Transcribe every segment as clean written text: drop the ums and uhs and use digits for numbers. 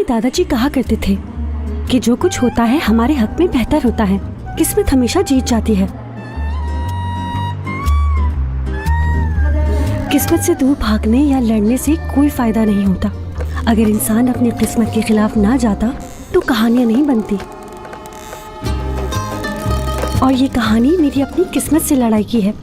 दादाजी कहा करते थे कि जो कुछ होता है हमारे हक में बेहतर होता है, किस्मत हमेशा जीत जाती है। किस्मत से दूर भागने या लड़ने से कोई फायदा नहीं होता। अगर इंसान अपनी किस्मत के खिलाफ ना जाता तो कहानियां नहीं बनती। और ये कहानी मेरी अपनी किस्मत से लड़ाई की है।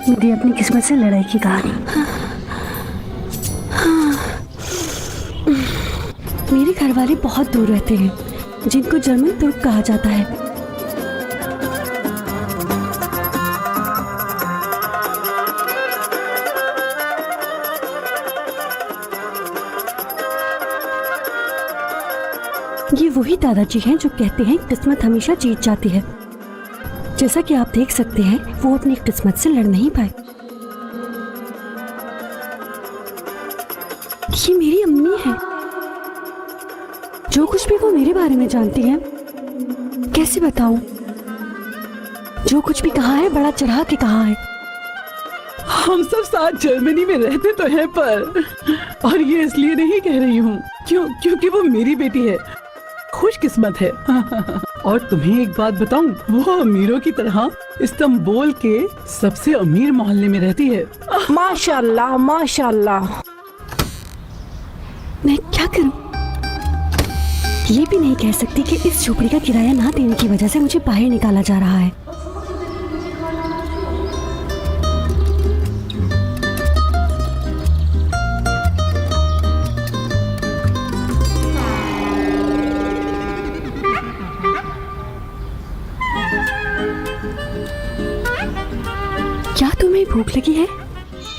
मेरी अपनी किस्मत से लड़ाई की कहानी। मेरे घर वाले बहुत दूर रहते हैं, जिनको जर्मन तुर्क कहा जाता है। ये वही दादाजी हैं जो कहते हैं किस्मत हमेशा जीत जाती है। जैसा कि आप देख सकते हैं, वो अपनी किस्मत से लड़ नहीं पाए। ये मेरी अम्मी है। जो कुछ भी वो मेरे बारे में जानती हैं, कैसे बताऊं? जो कुछ भी कहा है बड़ा चढ़ा के कहा है। हम सब साथ जर्मनी में रहते तो हैं, पर और ये इसलिए नहीं कह रही हूँ क्योंकि वो मेरी बेटी है, खुशकिस्मत है। और तुम्हें एक बात बताऊं, वो अमीरों की तरह इस्तांबुल के सबसे अमीर मोहल्ले में रहती है। माशाल्लाह माशाल्लाह। मैं क्या करूं? ये भी नहीं कह सकती कि इस झोपड़ी का किराया ना देने की वजह से मुझे बाहर निकाला जा रहा है। क्या तुम्हें भूख लगी है?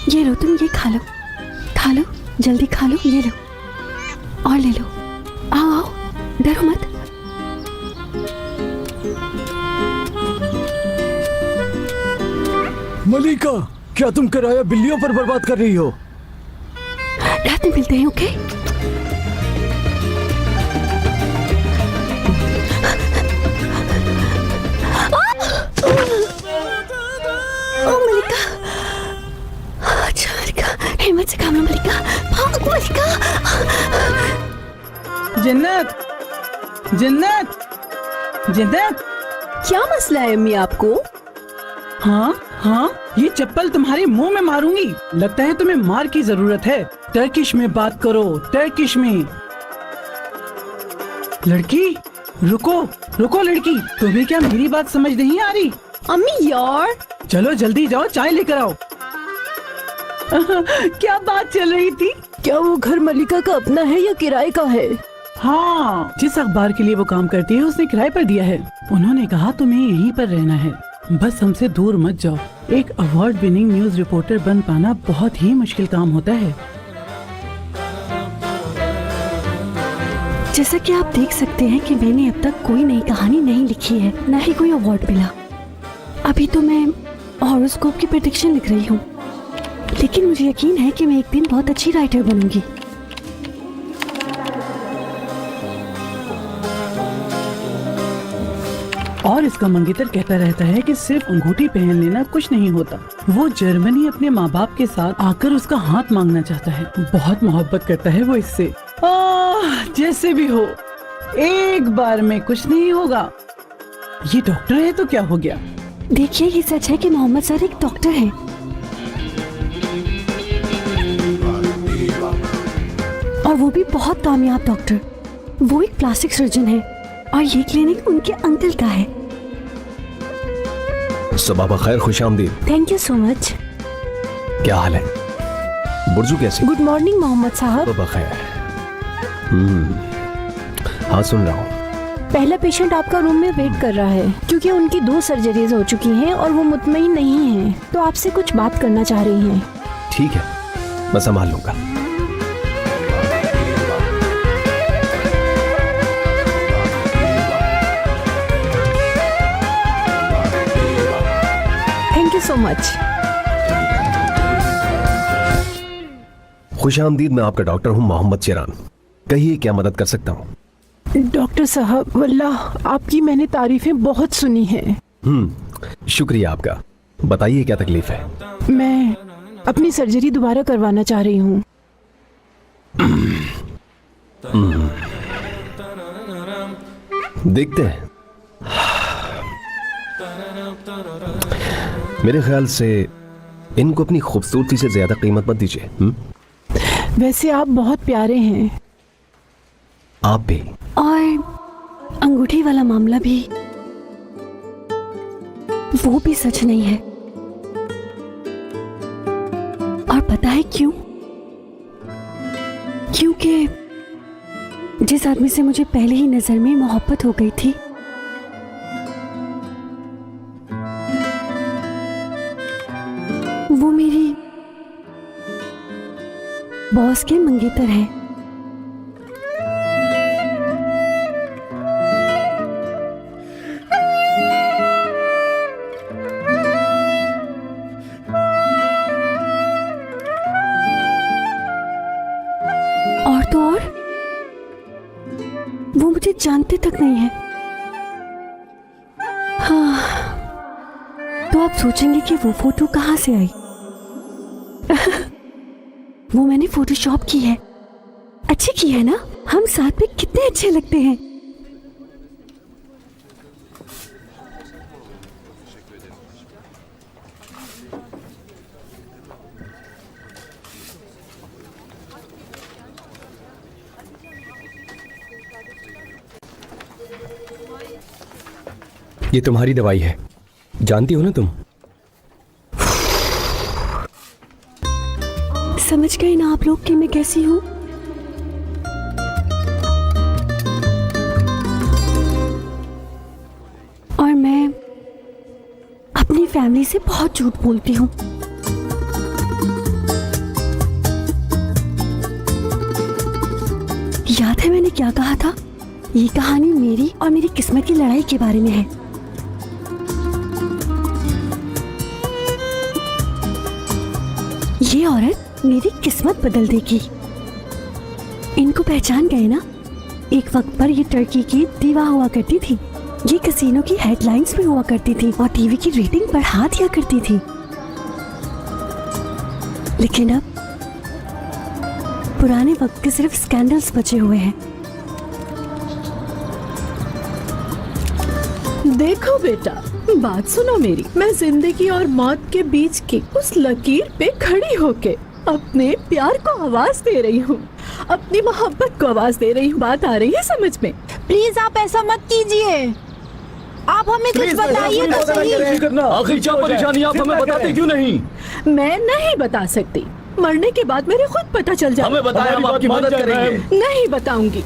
ये लो, तुम ये खा लो, जल्दी खा लो, ये लो और ले लो। आओ आओ, डरो मत। मलिका, क्या तुम किराया बिल्लियों पर बर्बाद कर रही हो? रात में मिलते हैं, ओके? ओ मलिका, अच्छा मलिका, हिम्मत से काम लो मलिका, भाग मलिका। जन्नत, जन्नत, जन्नत, क्या मसला है अम्मी आपको? हाँ हाँ, ये चप्पल तुम्हारे मुंह में मारूंगी। लगता है तुम्हें मार की जरूरत है। टर्किश में बात करो, टर्किश में। लड़की, रुको रुको लड़की, तुम्हें क्या मेरी बात समझ नहीं आ रही? अम्मी यार, चलो जल्दी जाओ, चाय लेकर आओ। क्या बात चल रही थी? क्या वो घर मलिका का अपना है या किराए का है? हाँ, जिस अखबार के लिए वो काम करती है उसने किराए पर दिया है। उन्होंने कहा तुम्हें यहीं पर रहना है, बस हमसे दूर मत जाओ। एक अवार्ड विनिंग न्यूज रिपोर्टर बन पाना बहुत ही मुश्किल काम होता है। जैसा कि आप देख सकते हैं कि मैंने अब तक कोई नई कहानी नहीं लिखी है, न ही कोई अवार्ड मिला। अभी तो मैं हॉरोस्कोप की प्रेडिक्शन लिख रही हूँ, लेकिन मुझे यकीन है कि मैं एक दिन बहुत अच्छी राइटर बनूंगी। और इसका मंगेतर कहता रहता है कि सिर्फ अंगूठी पहन लेना कुछ नहीं होता। वो जर्मनी अपने माँ बाप के साथ आकर उसका हाथ मांगना चाहता है। बहुत मोहब्बत करता है वो इससे। जैसे भी हो, एक बार में कुछ नहीं होगा। ये डॉक्टर है तो क्या हो गया? देखिए, ये सच है कि मोहम्मद सर एक डॉक्टर हैं। और वो भी बहुत कामयाब डॉक्टर। वो एक प्लास्टिक सर्जन है और ये क्लिनिक उनके अंकल का है। सुबह खैर, खुश आमदीद। Thank you so much. क्या हाल है? बुर्जू कैसी? गुड मॉर्निंग मोहम्मद साहब। सुबह खैर। हाँ, सुन रहा हूँ। पहला पेशेंट आपका रूम में वेट कर रहा है क्योंकि उनकी 2 सर्जरीज हो चुकी हैं और वो मुतमईन नहीं हैं, तो आपसे कुछ बात करना चाह रही हैं। ठीक है, मैं संभाल लूंगा। Thank you so much. खुश आमदीद, मैं आपका डॉक्टर हूँ मोहम्मद चिरान। कहिए क्या मदद कर सकता हूँ? डॉक्टर साहब, वल्लाह आपकी मैंने तारीफें बहुत सुनी हैं। शुक्रिया आपका। बताइए क्या तकलीफ है? मैं अपनी सर्जरी दोबारा करवाना चाह रही हूँ। देखते हैं। मेरे ख्याल से इनको अपनी खूबसूरती से ज्यादा कीमत मत दीजिए। वैसे आप बहुत प्यारे हैं। आप भी। और अंगूठी वाला मामला भी, वो भी सच नहीं है। और पता है क्यों? क्योंकि जिस आदमी से मुझे पहले ही नजर में मोहब्बत हो गई थी, वो मेरी बॉस के मंगेतर है। और तो और वो मुझे जानते तक नहीं है। हाँ, तो आप सोचेंगे कि वो फोटो कहाँ से आई। वो मैंने फोटोशॉप की है। अच्छी की है ना? हम साथ में कितने अच्छे लगते हैं। ये तुम्हारी दवाई है, जानती हो ना तुम? समझ गए ना आप लोग कि मैं कैसी हूँ? और मैं अपनी फैमिली से बहुत झूठ बोलती हूँ। याद है मैंने क्या कहा था? ये कहानी मेरी और मेरी किस्मत की लड़ाई के बारे में है। ये औरत मेरी किस्मत बदल देगी। इनको पहचान गए ना? एक वक्त पर ये टर्की की दीवा हुआ करती थी। ये कसिनो की हेडलाइंस में हुआ करती थी और टीवी की रेटिंग बढ़ा दिया करती थी। लेकिन अब पुराने वक्त के सिर्फ स्कैंडल्स बचे हुए हैं। देखो बेटा, बात सुनो मेरी। मैं जिंदगी और मौत के बीच की उस लकीर पे खड़ी होके अपने प्यार को आवाज दे रही हूँ, अपनी मोहब्बत को आवाज दे रही हूँ। बात आ रही है समझ में? प्लीज आप ऐसा मत कीजिए। आप हमें कुछ बताइए तो सही। आखिर क्या परेशानी, आप हमें बताते क्यों नहीं? मैं नहीं बता सकती। मरने के बाद मेरे खुद पता चल जाए। हमें बताएं, हम आपकी मदद करेंगे। नहीं बताऊंगी।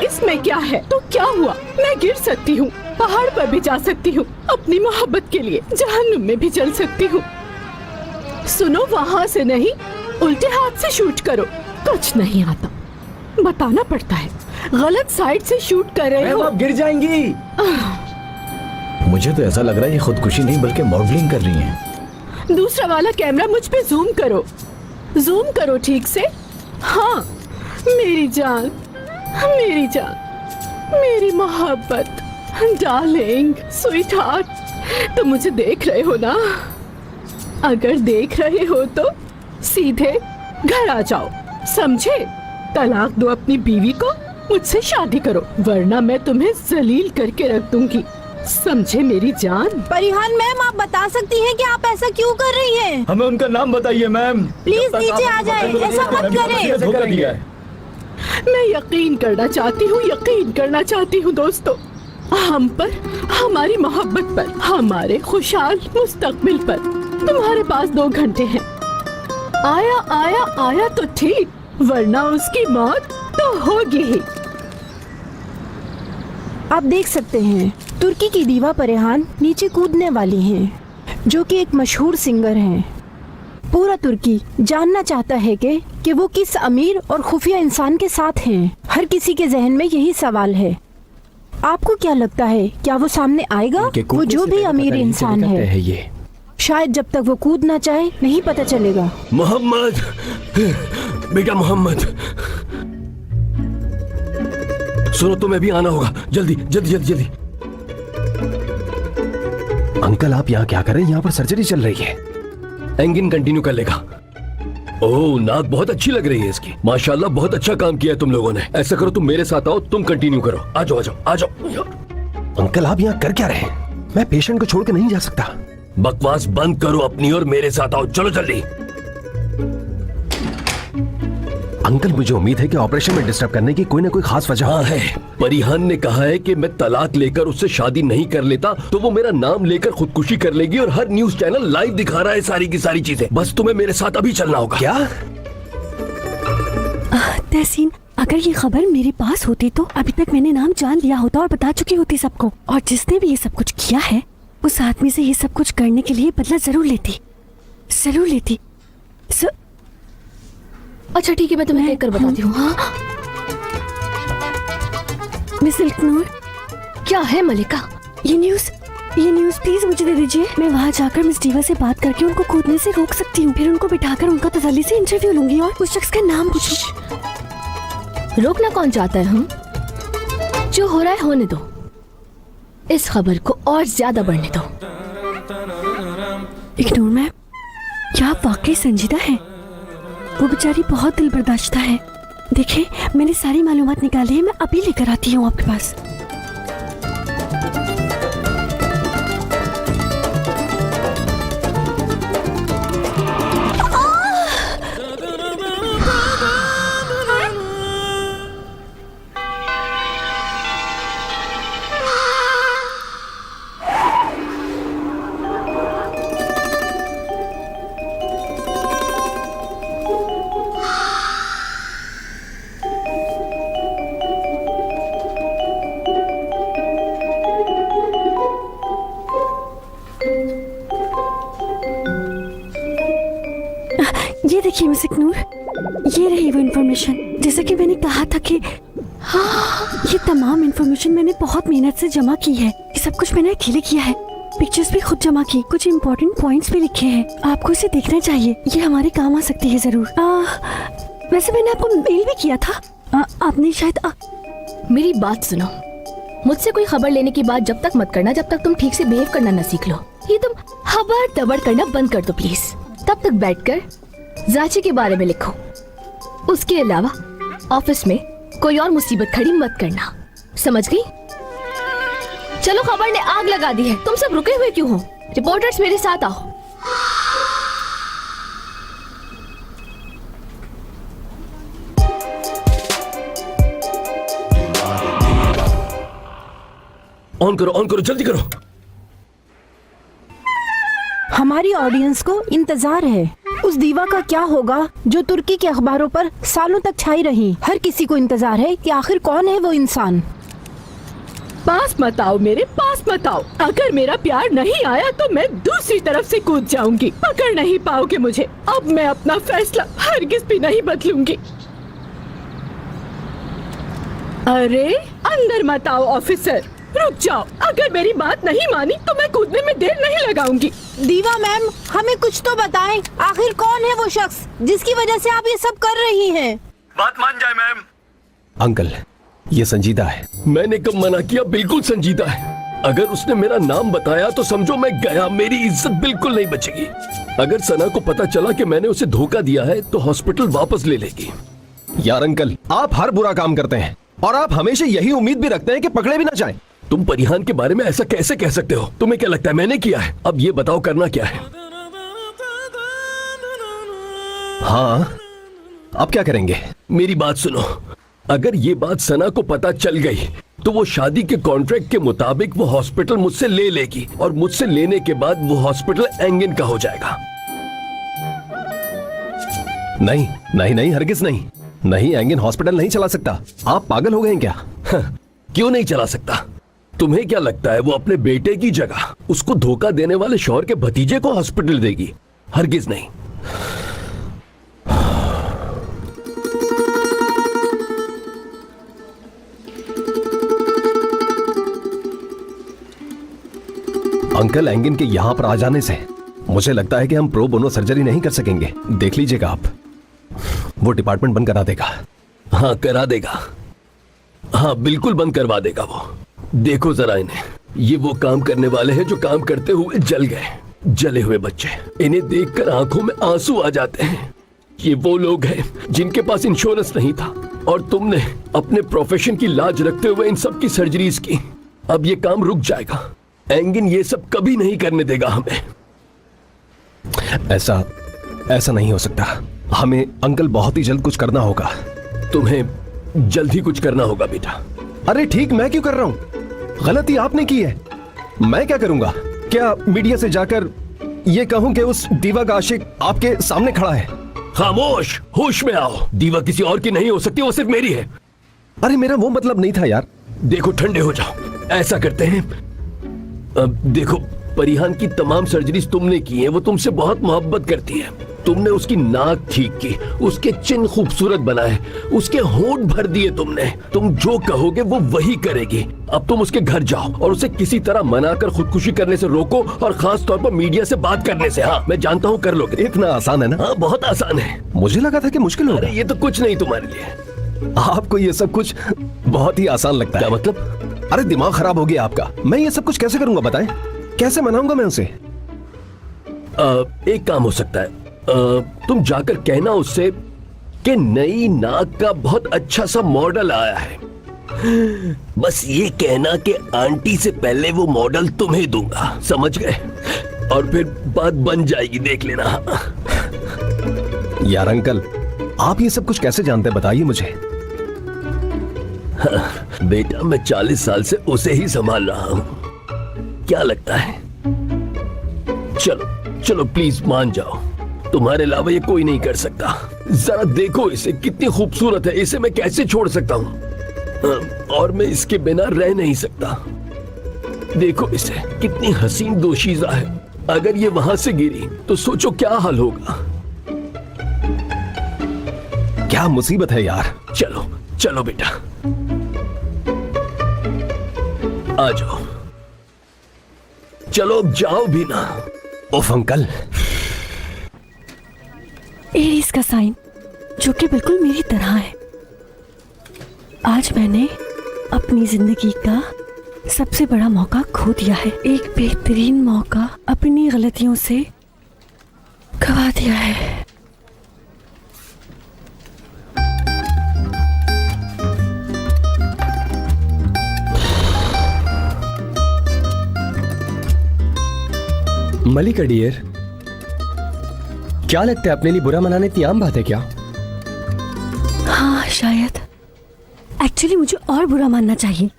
इसमें क्या है? तो क्या हुआ? मैं गिर सकती हूँ, पहाड़ पर भी जा सकती हूँ, अपनी मोहब्बत के लिए जहन्नुम में भी चल सकती हूँ। सुनो, वहाँ से नहीं, उल्टे हाथ से शूट करो। कुछ नहीं आता, बताना पड़ता है। गलत साइड से शूट कर रहे हो। आप गिर जाएंगी। मुझे तो ऐसा लग रहा है ये खुदकुशी नहीं बल्कि मॉडलिंग कर रही हैं। दूसरा वाला कैमरा मुझ पे जूम करो, जूम करो ठीक से। हाँ, मेरी जान, मेरी जान, मेरी मोहब्बत, डार्लिंग, स्वीट हार्ट, तुम मुझे देख रहे हो ना? अगर देख रहे हो तो सीधे घर आ जाओ, समझे? तलाक दो अपनी बीवी को, मुझसे शादी करो, वरना मैं तुम्हें जलील करके रख दूंगी, समझे मेरी जान? परिहान मैम, आप बता सकती हैं कि आप ऐसा क्यों कर रही हैं? हमें उनका नाम बताइए मैम। प्लीज नीचे आ जाए, ऐसा मत करें। धोखा दिया है। मैं यकीन करना चाहती हूँ, यकीन करना चाहती हूँ दोस्तों, हम पर, हमारी मोहब्बत पर, हमारे खुशहाल मुस्तकबिल पर। तुम्हारे पास 2 घंटे हैं। आया आया आया तो ठीक, वरना उसकी मौत तो होगी ही। आप देख सकते हैं तुर्की की दीवा परिहान नीचे कूदने वाली हैं, जो कि एक मशहूर सिंगर हैं। पूरा तुर्की जानना चाहता है कि वो किस अमीर और खुफिया इंसान के साथ हैं। हर किसी के जहन में यही सवाल है। आपको क्या लगता है, क्या वो सामने आएगा? वो जो भी अमीर इंसान है। ये शायद जब तक वो कूद ना चाहे नहीं पता चलेगा। मोहम्मद, बेटा मोहम्मद, सुनो तुम्हें भी आना होगा, जल्दी जल्दी जल्दी जल्दी। अंकल आप यहाँ क्या कर रहे हैं? यहाँ पर सर्जरी चल रही है। एंगिन कंटिन्यू कर लेगा। ओह नाक बहुत अच्छी लग रही है इसकी, माशाल्लाह बहुत अच्छा काम किया है तुम लोगों ने। ऐसा करो तुम मेरे साथ आओ, तुम कंटिन्यू करो। आ जाओ आ जाओ आ जाओ। अंकल आप यहाँ कर क्या रहे हैं? मैं पेशेंट को छोड़ के नहीं जा सकता। बकवास बंद करो अपनी और मेरे साथ आओ, चलो जल्दी। अंकल मुझे उम्मीद है कि ऑपरेशन में डिस्टर्ब करने की कोई ना कोई खास वजह है। परिहान ने कहा है कि मैं तलाक लेकर उससे शादी नहीं कर लेता तो वो मेरा नाम लेकर खुदकुशी कर लेगी और हर न्यूज चैनल लाइव दिखा रहा है सारी की सारी चीजें। बस तुम्हें मेरे साथ अभी चलना होगा। क्या? तहसीन, अगर ये खबर मेरे पास होती तो अभी तक मैंने नाम जान लिया होता और बता चुकी होती सबको। और जिसने भी ये सब कुछ किया है उस आदमी से ये सब कुछ करने के लिए बदला जरूर लेती। अच्छा ठीक है, मैं तुम्हें देख कर बताती हूँ। हाँ मिस इल्कनूर, क्या है मलिका? ये न्यूज़ प्लीज मुझे दे दीजिए। मैं वहाँ जाकर मिस डीवा से बात करके उनको कूदने से रोक सकती हूँ। फिर उनको बिठाकर उनका तसल्ली से इंटरव्यू लूंगी और उस शख्स का नाम पूछूंगी। रोकना कौन चाहता है? हम जो हो रहा है होने दो, इस खबर को और ज्यादा बढ़ने दो। इग्नोर मैम, क्या आप वाकई संजीदा हैं? वो बेचारी बहुत दिल बर्दाश्ता है। देखिए मैंने सारी मालूमात निकाली है, मैं अभी लेकर आती हूँ आपके पास। ये देखिए मिस इग्नूर, ये रही वो इन्फॉर्मेशन। जैसा कि मैंने कहा था कि ये तमाम इन्फॉर्मेशन मैंने बहुत मेहनत से जमा की है। ये सब कुछ मैंने अकेले किया है। पिक्चर्स भी खुद जमा की, कुछ इम्पोर्टेंट पॉइंट्स भी लिखे हैं। आपको इसे देखना चाहिए, ये हमारे काम आ सकती है जरूर। वैसे मैंने आपको मेल भी किया था, आपने शायद मेरी बात सुनो, मुझसे कोई खबर लेने की बात जब तक मत करना जब तक तुम ठीक से बिहेव करना न सीख लो। ये तुम हबर दबड़ करना बंद कर दो प्लीज। तब तक बैठकर जाची के बारे में लिखो। उसके अलावा ऑफिस में कोई और मुसीबत खड़ी मत करना, समझ गई? चलो खबर ने आग लगा दी है, तुम सब रुके हुए क्यों हो? रिपोर्टर्स मेरे साथ आओ। ऑन करो जल्दी करो। हमारी ऑडियंस को इंतजार है, उस दीवा का क्या होगा जो तुर्की के अखबारों पर सालों तक छाई रही। हर किसी को इंतजार है कि आखिर कौन है वो इंसान। पास मत आओ, मेरे पास मत आओ। अगर मेरा प्यार नहीं आया तो मैं दूसरी तरफ से कूद जाऊंगी। पकड़ नहीं पाओगे मुझे। अब मैं अपना फैसला हरगिज भी नहीं बदलूंगी। अरे अंदर मत आओ ऑफिसर, रुक जाओ। अगर मेरी बात नहीं मानी तो मैं कूदने में देर नहीं लगाऊंगी। दीवा मैम, हमें कुछ तो बताएं, आखिर कौन है वो शख्स जिसकी वजह से आप ये सब कर रही हैं? बात मान जाए मैम। अंकल ये संजीदा है। मैंने कब मना किया? बिल्कुल संजीदा है। अगर उसने मेरा नाम बताया तो समझो मैं गया, मेरी इज्जत बिल्कुल नहीं बचेगी। अगर सना को पता चला कि मैंने उसे धोखा दिया है तो हॉस्पिटल वापस ले लेगी। यार अंकल, आप हर बुरा काम करते हैं और आप हमेशा यही उम्मीद भी रखते हैं कि पकड़े भी ना जाएं। तुम परिहान के बारे में ऐसा कैसे कह सकते हो? तुम्हें क्या लगता है मैंने किया है? अब ये बताओ करना क्या है? हाँ, अब क्या करेंगे? मेरी बात सुनो, अगर ये बात सना को पता चल गई तो वो शादी के कॉन्ट्रैक्ट के मुताबिक वो हॉस्पिटल मुझसे ले लेगी और मुझसे लेने के बाद वो हॉस्पिटल एंगिन का हो जाएगा। नहीं नहीं नहीं, हरगिज नहीं। नहीं, एंगिन हॉस्पिटल नहीं चला सकता। आप पागल हो गए हैं क्या? क्यों नहीं चला सकता? तुम्हें क्या लगता है वो अपने बेटे की जगह उसको धोखा देने वाले शौहर के भतीजे को हॉस्पिटल देगी? हरगिज नहीं। अंकल एंगिन के यहाँ पर आ जाने से मुझे लगता है कि हम प्रो बोनो सर्जरी नहीं कर सकेंगे। देख लीजिएगा आप, वो डिपार्टमेंट बंद करा देगा। हाँ करा देगा, हाँ बिल्कुल बंद करवा देगा वो। देखो जरा इन्हें, ये वो काम करने वाले हैं जो काम करते हुए जल गए। जले हुए बच्चे, इन्हें देखकर आंखों में आंसू आ जाते हैं। ये वो लोग हैं जिनके पास इंश्योरेंस नहीं था, और तुमने अपने प्रोफेशन की लाज रखते हुए इन सब की सर्जरीज की। अब ये काम रुक जाएगा। एंगिन ये सब कभी नहीं करने देगा हमें। ऐसा नहीं हो सकता। हमें अंकल बहुत ही जल्द कुछ करना होगा। तुम्हें जल्द ही कुछ करना होगा बेटा। अरे ठीक, मैं क्यों कर रहा हूँ? गलती आपने की है, मैं क्या करूंगा? क्या मीडिया से जाकर ये कहूं कि उस दीवा का आशिक आपके सामने खड़ा है? खामोश, होश में आओ। दीवा किसी और की नहीं हो सकती, वो सिर्फ मेरी है। अरे मेरा वो मतलब नहीं था यार। देखो ठंडे हो जाओ, ऐसा करते हैं। अब देखो, परिहान की तमाम सर्जरीज तुमने की है। वो तुमसे बहुत मोहब्बत करती है। तुमने उसकी नाक ठीक की, उसके चिन्ह खूबसूरत बनाए, उसके होंठ भर दिए तुमने। तुम जो कहोगे वो वही करेगी। अब तुम उसके घर जाओ और उसे किसी तरह मनाकर खुदकुशी करने से रोको, और खास तौर पर मीडिया से बात करने से। हाँ मैं जानता हूँ कर लोगे। इतना आसान है ना? हाँ बहुत आसान है। मुझे लगा था कि मुश्किल होगा। अरे ये तो कुछ नहीं तुम्हारे लिए। आपको ये सब कुछ बहुत ही आसान लगता है। क्या मतलब? अरे दिमाग खराब हो गया आपका। मैं ये सब कुछ कैसे करूंगा बताएं? कैसे मनाऊंगा मैं उसे? एक काम हो सकता है, तुम जाकर कहना उससे कि नई नाक का बहुत अच्छा सा मॉडल आया है। बस ये कहना कि आंटी से पहले वो मॉडल तुम्हें दूंगा, समझ गए? और फिर बात बन जाएगी, देख लेना। यार अंकल, आप ये सब कुछ कैसे जानते हैं बताइए मुझे। बेटा मैं 40 साल से उसे ही संभाल रहा हूं। क्या लगता है? चलो चलो प्लीज मान जाओ, तुम्हारे अलावा ये कोई नहीं कर सकता। जरा देखो इसे, कितनी खूबसूरत है। इसे मैं कैसे छोड़ सकता हूँ? और मैं इसके बिना रह नहीं सकता। देखो इसे, कितनी हसीन दोशीजा है। अगर ये वहां से गिरी तो सोचो क्या हाल होगा। क्या मुसीबत है यार। चलो चलो बेटा, आ जाओ। चलो अब जाओ भी ना। ओफ अंकल। एरीज का साइन, जो कि बिल्कुल मेरी तरह है। आज मैंने अपनी जिंदगी का सबसे बड़ा मौका खो दिया है। एक बेहतरीन मौका अपनी गलतियों से गवा दिया है। मलिका डियर, क्या लगता है अपने लिए बुरा मनाना इतनी आम बात है क्या? हाँ शायद। एक्चुअली मुझे और बुरा मानना चाहिए,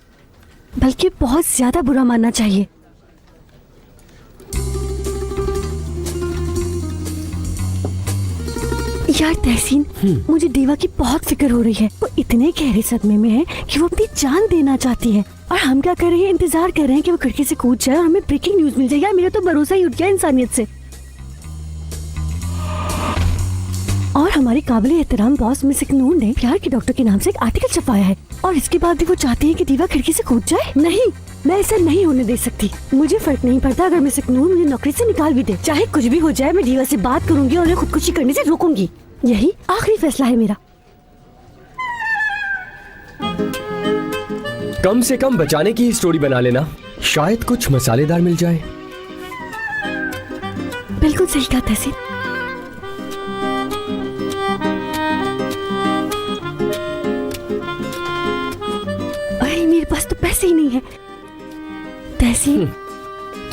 बल्कि बहुत ज्यादा बुरा मानना चाहिए। यार तहसीन, मुझे दीवा की बहुत फिक्र हो रही है। वो इतने गहरे सदमे में है कि वो अपनी जान देना चाहती है, और हम क्या कर रहे हैं? इंतजार कर रहे हैं कि वो खिड़की से कूद जाए और हमें ब्रेकिंग न्यूज मिल जाए। यार मेरा तो भरोसा ही उठ गया इंसानियत से। और हमारे काबिल एहतराम बॉस मिस इकनूर ने प्यार के डॉक्टर के नाम से एक आर्टिकल छपाया है, और इसके बाद भी वो चाहती है कि दीवा खिड़की से कूद जाए। नहीं, मैं ऐसा नहीं होने दे सकती। मुझे फर्क नहीं पड़ता अगर मिस इकनूर मुझे नौकरी से निकाल भी दे। चाहे कुछ भी हो जाए, मैं दीवा से बात करूंगी और उन्हें खुदकुशी करने से रोकूंगी। यही आखिरी फैसला है मेरा। कम से कम बचाने की ही स्टोरी बना लेना, शायद कुछ मसालेदार मिल जाए। बिल्कुल सही कहा तहसीन। अरे मेरे पास तो पैसे ही नहीं है। तहसीन,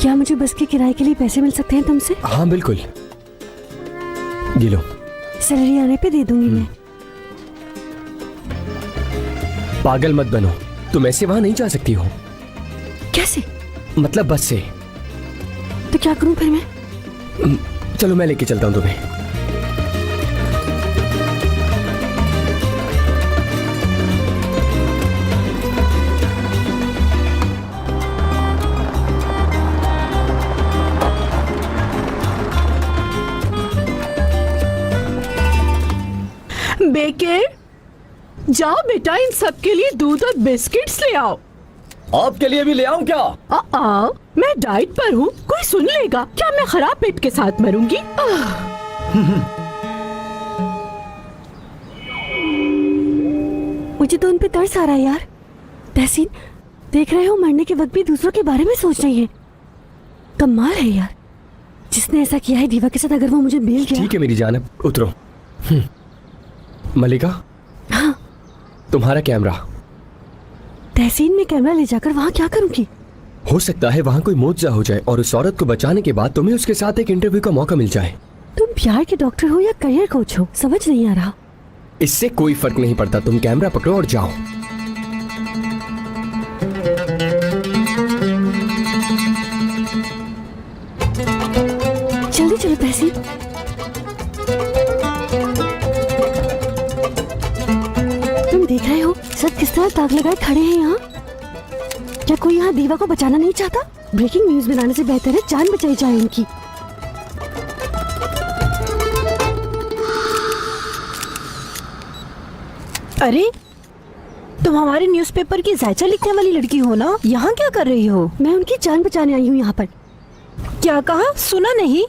क्या मुझे बस के किराए के लिए पैसे मिल सकते हैं तुमसे? हाँ बिल्कुल, ये लो। सैलरी आने पे दे दूंगी मैं। पागल मत बनो, तुम ऐसे वहां नहीं जा सकती हो। कैसे? मतलब बस से। तो क्या करूं फिर मैं? चलो मैं लेके चलता हूं तुम्हें। बेके, जाओ बेटा, इन सब के लिए दूध और बिस्किट्स ले आओ। आपके लिए भी ले आऊं क्या? मैं डाइट पर हूँ, कोई सुन लेगा क्या मैं खराब पेट के साथ मरूंगी? मुझे तो उन पे तरस आ रहा है यार। तहसीन, देख रहे हो मरने के वक्त भी दूसरों के बारे में सोच रही है। कमाल है यार, जिसने ऐसा किया है दीवा के साथ, अगर वो मुझे मिल गया। ठीक है मेरी जान, अब उतरो। मलिका, हाँ तुम्हारा कैमरा। तहसीन, में कैमरा ले जाकर वहाँ क्या करूँगी? हो सकता है वहाँ कोई मुआवजा हो जाए और उस औरत को बचाने के बाद तुम्हें उसके साथ एक इंटरव्यू का मौका मिल जाए। तुम प्यार के डॉक्टर हो या करियर कोच हो, समझ नहीं आ रहा। इससे कोई फर्क नहीं पड़ता, तुम कैमरा पकड़ो और जाओ। जल्दी चलो तहसीन। तुम देख रहे हो सब किस तरह ताक लगाए खड़े हैं यहाँ। क्या कोई यहाँ दीवा को बचाना नहीं चाहता? ब्रेकिंग न्यूज बनाने से बेहतर है जान बचाई जाए उनकी। अरे, तुम हमारे न्यूज़पेपर की जायचा लिखने वाली लड़की हो ना? यहाँ क्या कर रही हो? मैं उनकी जान बचाने आई हूँ यहाँ पर। क्या कहा? सुना नहीं।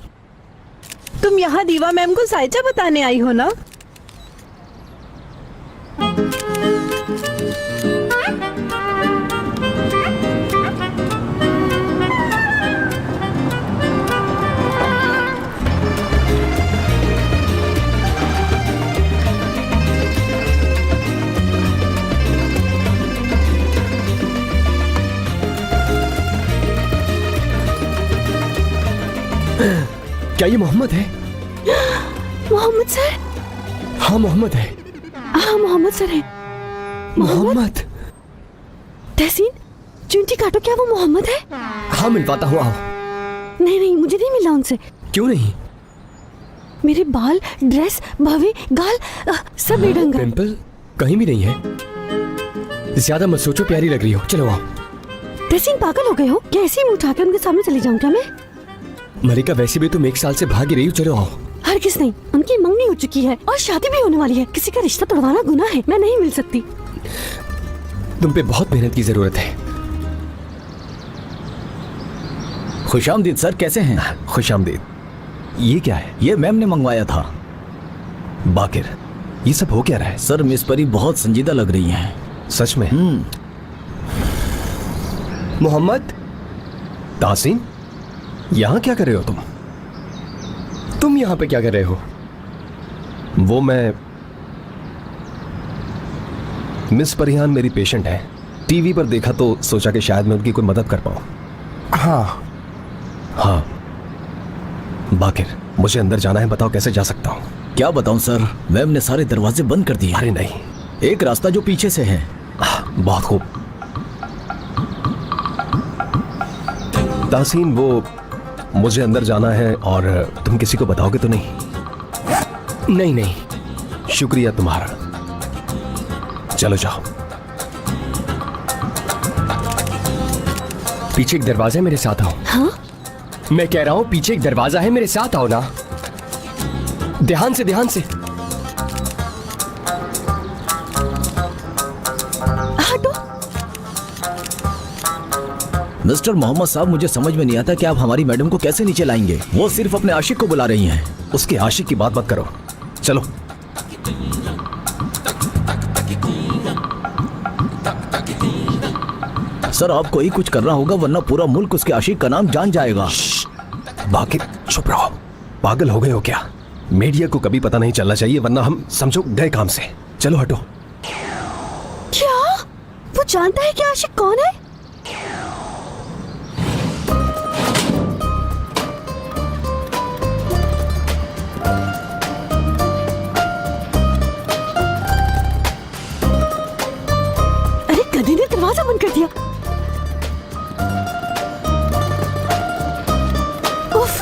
तुम यहाँ दीवा मैम को जायचा बताने आई हो ना? क्या ये मोहम्मद है? मोहम्मद सर? हाँ मोहम्मद है। हाँ मोहम्मद सर है। मोहम्मद। तहसीन, चुंटी काटो, क्या वो मोहम्मद है? हाँ मिलवाता हूँ, आओ। नहीं नहीं, मुझे नहीं मिला उनसे। क्यों नहीं? मेरे बाल, ड्रेस, भवे, गाल सब बेढंगा। पिंपल कहीं भी नहीं है। ज्यादा मत सोचो, प्यारी लग रही हो, चलो आओ। तहसीन, पागल हो गए हो क्या? ऐसे ही मुंह उठा के उनके सामने चली जाऊं क्या मैं? मलिका, वैसे भी तुम 1 साल से भागी रही हो, चलो आओ। हरगिज़ नहीं, उनकी मंगनी हो चुकी है और शादी भी होने वाली है। किसी का रिश्ता तोड़वाना गुनाह है, मैं नहीं मिल सकती। तुम पे बहुत मेहनत की जरूरत है। खुशामदीद सर, कैसे हैं? खुशामदीद। ये क्या है? ये मैम ने मंगवाया था। बाकिर, ये सब हो क्या रहा है? सर मिस परी बहुत संजीदा लग रही हैं। सच में? मोहम्मद। तासीन, यहाँ क्या कर रहे हो तुम? तुम यहाँ पे क्या कर रहे हो? वो मैं मिस परिहान मेरी पेशेंट है। टीवी पर देखा तो सोचा कि शायद मैं उनकी कोई मदद कर पाऊं। हाँ हाँ बाकिर, मुझे अंदर जाना है, बताओ कैसे जा सकता हूँ? क्या बताऊं सर, मैम ने सारे दरवाजे बंद कर दिए। अरे नहीं, एक रास्ता जो पीछे से है। बहुत खूब। तासीन, वो मुझे अंदर जाना है और तुम किसी को बताओगे तो नहीं? नहीं नहीं। शुक्रिया तुम्हारा, चलो जाओ। पीछे एक दरवाजा है, मेरे साथ आओ। हाँ? मैं कह रहा हूँ पीछे एक दरवाजा है, मेरे साथ आओ ना। ध्यान से, ध्यान से। हटो। मिस्टर मोहम्मद साहब, मुझे समझ में नहीं आता कि आप हमारी मैडम को कैसे नीचे लाएंगे। वो सिर्फ अपने आशिक को बुला रही हैं। उसके आशिक की बात मत करो, चलो। सर आपको ही कुछ करना होगा, वरना पूरा मुल्क उसके आशिक का नाम जान जाएगा। बाकिर, चुप रहो। पागल हो गए हो क्या? मीडिया को कभी पता नहीं चलना चाहिए, वरना हम समझो गए काम से। चलो हटो। क्या वो जानता है कि आशिक कौन है? अरे गधे ने दरवाजा बंद कर दिया। उफ।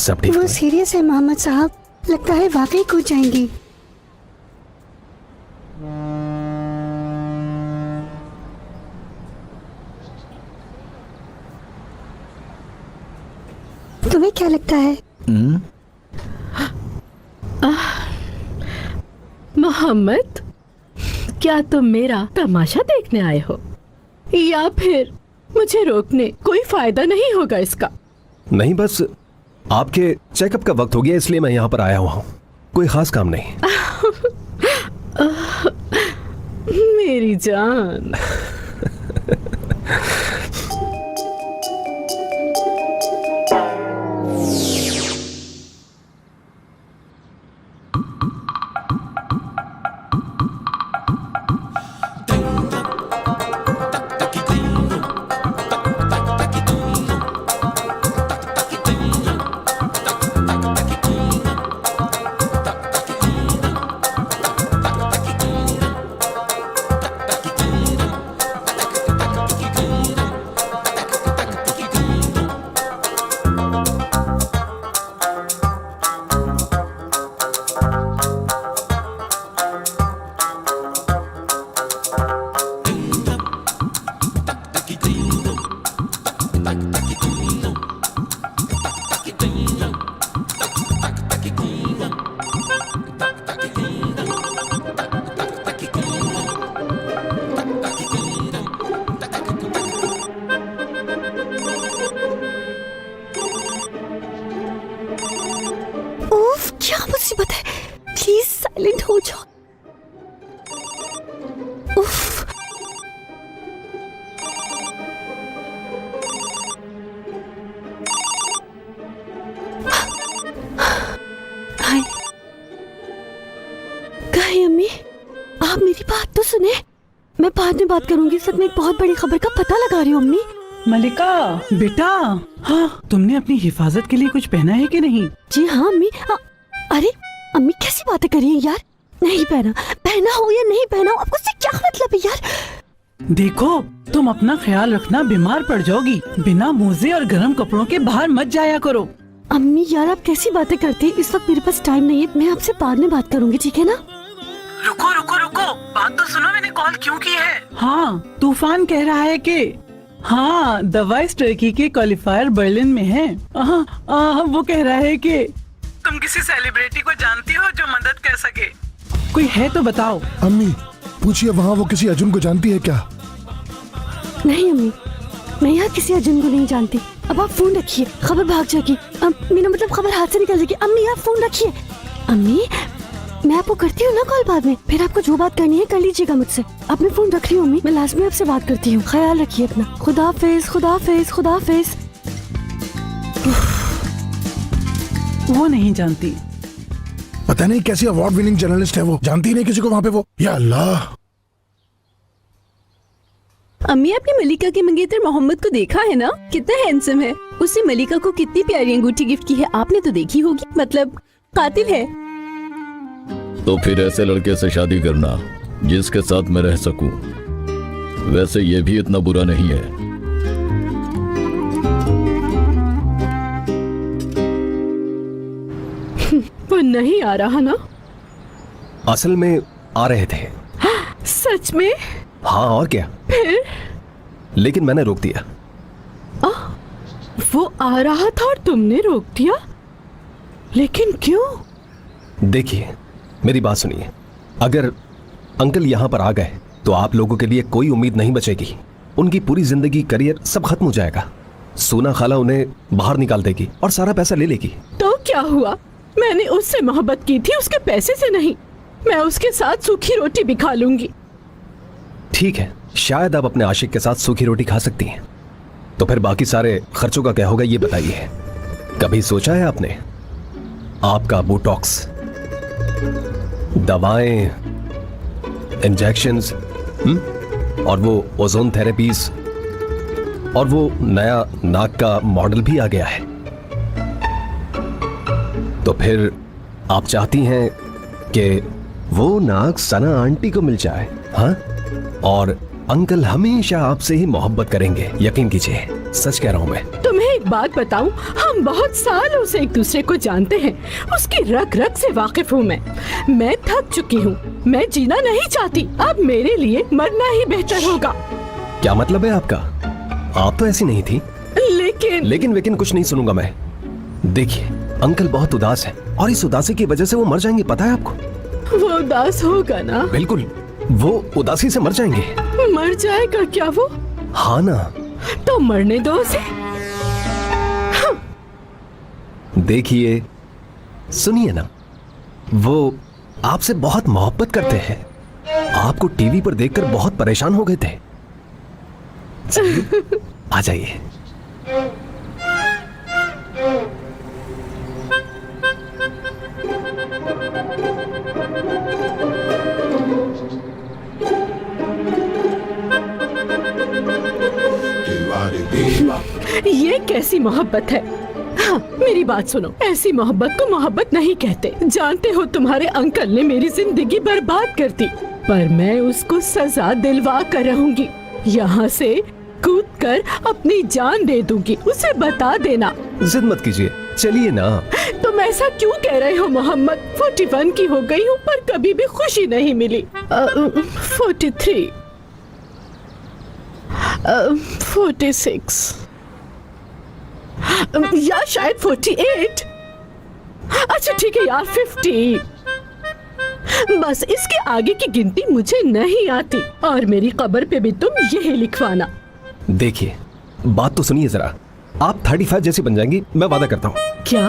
सब ठीक वो है। सीरियस है मोहम्मद साहब, लगता है वाकई कूद जाएंगी। तुम्हें क्या लगता है? मोहम्मद, क्या तुम मेरा तमाशा देखने आए हो या फिर मुझे रोकने? कोई फायदा नहीं होगा इसका। नहीं, बस आपके चेकअप का वक्त हो गया इसलिए मैं यहाँ पर आया हुआ हूँ, कोई खास काम नहीं। मेरी जान। उफ, क्या मुसीबत है, प्लीज साइलेंट हो जाओ। उफ, हाय, कहीं अम्मी, आप मेरी बात तो सुने। मैं बाद में बात करूंगी, सच में एक बहुत बड़ी खबर का पता लगा रही हूँ अम्मी। मलिका बेटा, हाँ तुमने अपनी हिफाजत के लिए कुछ पहना है कि नहीं? जी हाँ अम्मी। अरे अम्मी कैसी बातें कर रही हैं यार, नहीं पहना, पहना हो या नहीं पहना हो आपको उससे क्या मतलब है यार। देखो तुम अपना ख्याल रखना, बीमार पड़ जाओगी। बिना मोजे और गर्म कपड़ों के बाहर मत जाया करो। अम्मी यार आप कैसी बातें करती हैं, इस वक्त मेरे पास टाइम नहीं है, मैं आपसे बाद में बात करूंगी, ठीक है ना? रुको रुको रुको, बात तो सुनो, मैंने कॉल क्यों की है। हाँ तूफान कह रहा है कि हाँ द वॉइस टर्की के क्वालिफायर बर्लिन में है। वो कह रहा है कि तुम किसी सेलिब्रिटी को जानती हो जो मदद कर सके, कोई है तो बताओ। अम्मी पूछिए वहाँ वो किसी अर्जुन को जानती है क्या? नहीं अम्मी, मैं यहाँ किसी अर्जुन को नहीं जानती। अब आप फोन रखिए, खबर भाग जाएगी। मेरा मतलब खबर हाथ से निकल जाएगी। अम्मी आप फोन रखिए। अम्मी मैं आपको करती हूँ ना कॉल बाद में, फिर आपको जो बात करनी है कर लीजिएगा मुझसे। अब मैं फोन रख रही हूँ अम्मी, मैं लास्ट में आपसे बात करती हूँ। ख्याल रखिए अपना। खुदा हाफिज, खुदा हाफिज, खुदा हाफिज। वो नहीं जानती। पता नहीं कैसी अवार्ड विनिंग जर्नलिस्ट है वो, जानती नहीं किसी को वहाँ पे वो। या अल्लाह। अम्मी आपने मलिका के मंगेतर मोहम्मद को देखा है ना, कितना हैंडसम है। उसने मलिका को कितनी प्यारी अंगूठी गिफ्ट की है, आपने तो देखी होगी। मतलब कातिल है। तो फिर ऐसे लड़के से शादी करना जिसके साथ मैं रह सकूं। वैसे ये भी इतना बुरा नहीं है। वो नहीं आ रहा ना? असल में आ रहे थे। सच में? हाँ और क्या, फिर? लेकिन मैंने रोक दिया। वो आ रहा था और तुमने रोक दिया? लेकिन क्यों? देखिए मेरी बात सुनिए, अगर अंकल यहाँ पर आ गए तो आप लोगों के लिए कोई उम्मीद नहीं बचेगी। उनकी पूरी जिंदगी, करियर सब खत्म हो जाएगा। सोना खाला उन्हें बाहर निकाल देगी और सारा पैसा ले लेगी। तो क्या हुआ? मैंने उससे मोहब्बत की थी, उसके पैसे से नहीं। मैं उसके साथ सूखी रोटी भी खा लूंगी। ठीक है, शायद आप अपने आशिक के साथ सूखी रोटी खा सकती हैं, तो फिर बाकी सारे खर्चों का क्या होगा ये बताइए। कभी सोचा है आपने? आपका बोटॉक्स, दवाएं, इंजेक्शंस, और वो ओजोन थेरेपीज, और वो नया नाक का मॉडल भी आ गया है। तो फिर आप चाहती हैं कि वो नाक सना आंटी को मिल जाए, हाँ? और अंकल हमेशा आपसे ही मोहब्बत करेंगे, यकीन कीजिए, सच कह रहा हूं मैं। तुम्हें एक बात बताऊं, हम बहुत सालों से एक दूसरे को जानते हैं। उसकी रग रग से वाकिफ हूँ मैं थक चुकी हूँ। मैं जीना नहीं चाहती। अब मेरे लिए मरना ही बेहतर होगा। क्या मतलब है आपका? आप तो ऐसी नहीं थी। लेकिन कुछ नहीं सुनूंगा मैं। देखिए, अंकल बहुत उदास है और इस उदासी की वजह से वो मर जाएंगे, पता है आपको? वो उदास होगा ना? बिल्कुल, वो उदासी से मर जाएंगे। मर जाएगा क्या वो? हाँ ना। तो मरने दो उसे। देखिए, सुनिए ना, वो आपसे बहुत मोहब्बत करते हैं। आपको टीवी पर देखकर बहुत परेशान हो गए थे। आ जाइए। ये कैसी मोहब्बत है? हाँ, मेरी बात सुनो, ऐसी मोहब्बत को मोहब्बत नहीं कहते। जानते हो, तुम्हारे अंकल ने मेरी जिंदगी बर्बाद कर दी, पर मैं उसको सजा दिलवा कर रहूंगी। यहाँ से कूद कर अपनी जान दे दूंगी। उसे बता देना। जिद मत कीजिए, चलिए ना। तुम ऐसा क्यों कह रहे हो मोहम्मद? 41 की हो गई हूँ पर कभी भी खुशी नहीं मिली। 43, 46 या शायद 48। अच्छा ठीक है यार, 50। बस इसके आगे की गिनती मुझे नहीं आती। और मेरी कब्र पे भी तुम यही लिखवाना। देखिए, बात तो सुनिए जरा। आप 35 जैसी बन जाएंगी, मैं वादा करता हूँ। क्या?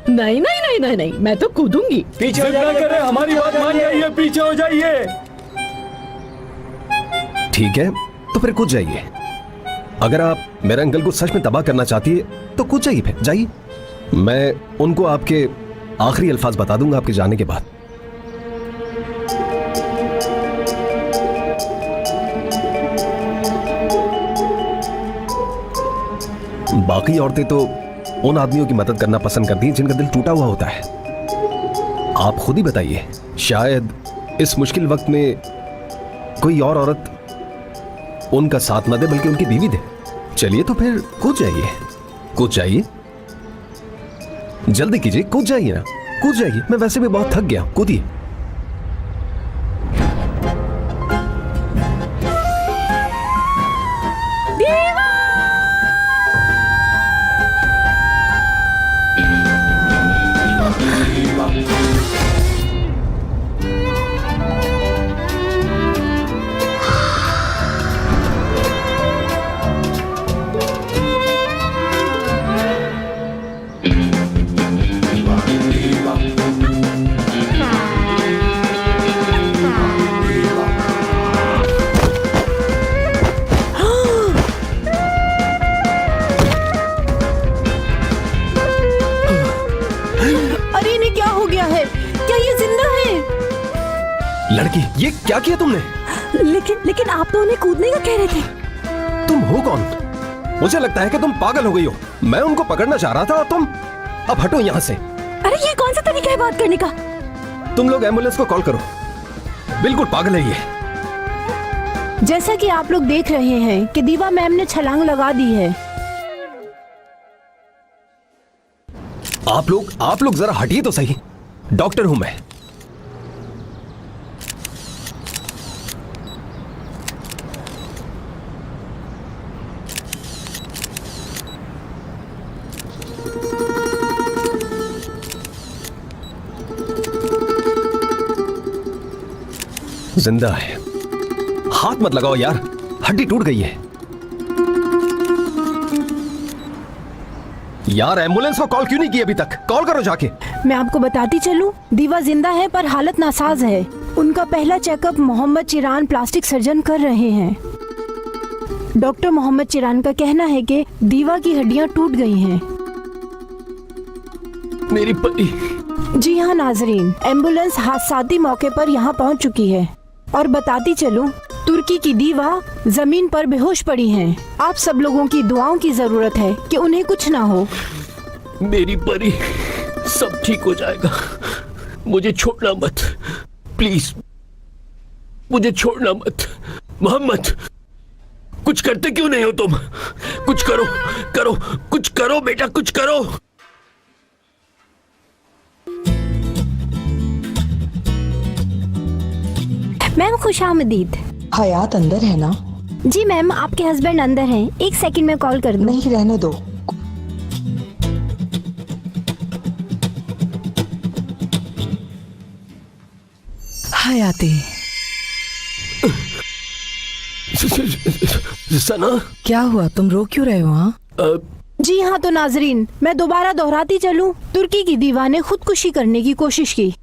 नहीं नहीं नहीं नहीं नहीं, मैं तो कूदूंगी। पीछे हो जाइए, हमारी बात मान जाइए, पीछे हो जाइए। ठीक है, तो फिर कूद जाइए। अगर आप मेरे अंकल को सच में तबाह करना चाहती है तो कूद जाइए, फिर जाइए। मैं उनको आपके आखिरी अल्फाज बता दूंगा आपके जाने के बाद। बाकी औरतें तो उन आदमियों की मदद करना पसंद करती हैं जिनका दिल टूटा हुआ होता है। आप खुद ही बताइए, शायद इस मुश्किल वक्त में कोई और औरत उनका साथ न दे बल्कि उनकी बीवी दे। चलिए तो फिर कूद जाइए, कूद जाइए, जल्दी कीजिए, कूद जाइए ना, कूद जाइए। मैं वैसे भी बहुत थक गया, कूदिए। लड़की, ये क्या किया तुमने? लेकिन आप तो उन्हें कूदने का कह रहे थे। तुम हो कौन? मुझे लगता है कि तुम पागल हो गई हो। मैं उनको पकड़ना चाह रहा था और तुम। अब हटो यहाँ से। अरे ये कौन सा तरीका है बात करने का? तुम लोग एम्बुलेंस को कॉल करो। बिल्कुल पागल है ये। जैसा कि आप लोग देख रहे हैं कि दीवा मैम ने छलांग लगा दी है। आप लोग जरा हटिए तो सही। डॉक्टर हूं मैं। जिंदा है। हाथ मत लगाओ यार, हड्डी टूट गई है। यार एम्बुलेंस को कॉल क्यों नहीं की अभी तक? कॉल करो जाके। मैं आपको बताती चलूं, दीवा जिंदा है पर हालत नासाज है। उनका पहला चेकअप मोहम्मद चिरान प्लास्टिक सर्जन कर रहे हैं। डॉक्टर मोहम्मद चिरान का कहना है कि दीवा की हड्डियां टूट गई हैं। मेरी परी। जी हाँ नाजरीन, एम्बुलेंस हादसाती मौके पर यहाँ पहुँच चुकी है। और बताती चलूं, तुर्की की दीवा जमीन पर बेहोश पड़ी हैं। आप सब लोगों की दुआओं की जरूरत है कि उन्हें कुछ ना हो। मेरी परी, सब ठीक हो जाएगा। मुझे छोड़ना मत, प्लीज मुझे छोड़ना मत। मोहम्मद, कुछ करते क्यों नहीं हो तुम? कुछ करो, करो, कुछ करो बेटा, कुछ करो। मैम खुशामदीद। हयात अंदर है ना? जी मैम, आपके हस्बैंड अंदर हैं। एक सेकंड में कॉल कर दूं? नहीं, रहने दो। हयाती, सना, क्या हुआ? तुम रो क्यों रहे हो? हाँ, जी हाँ। तो नाजरीन, मैं दोबारा दोहराती चलूं, तुर्की की दीवा ने खुदकुशी करने की कोशिश की,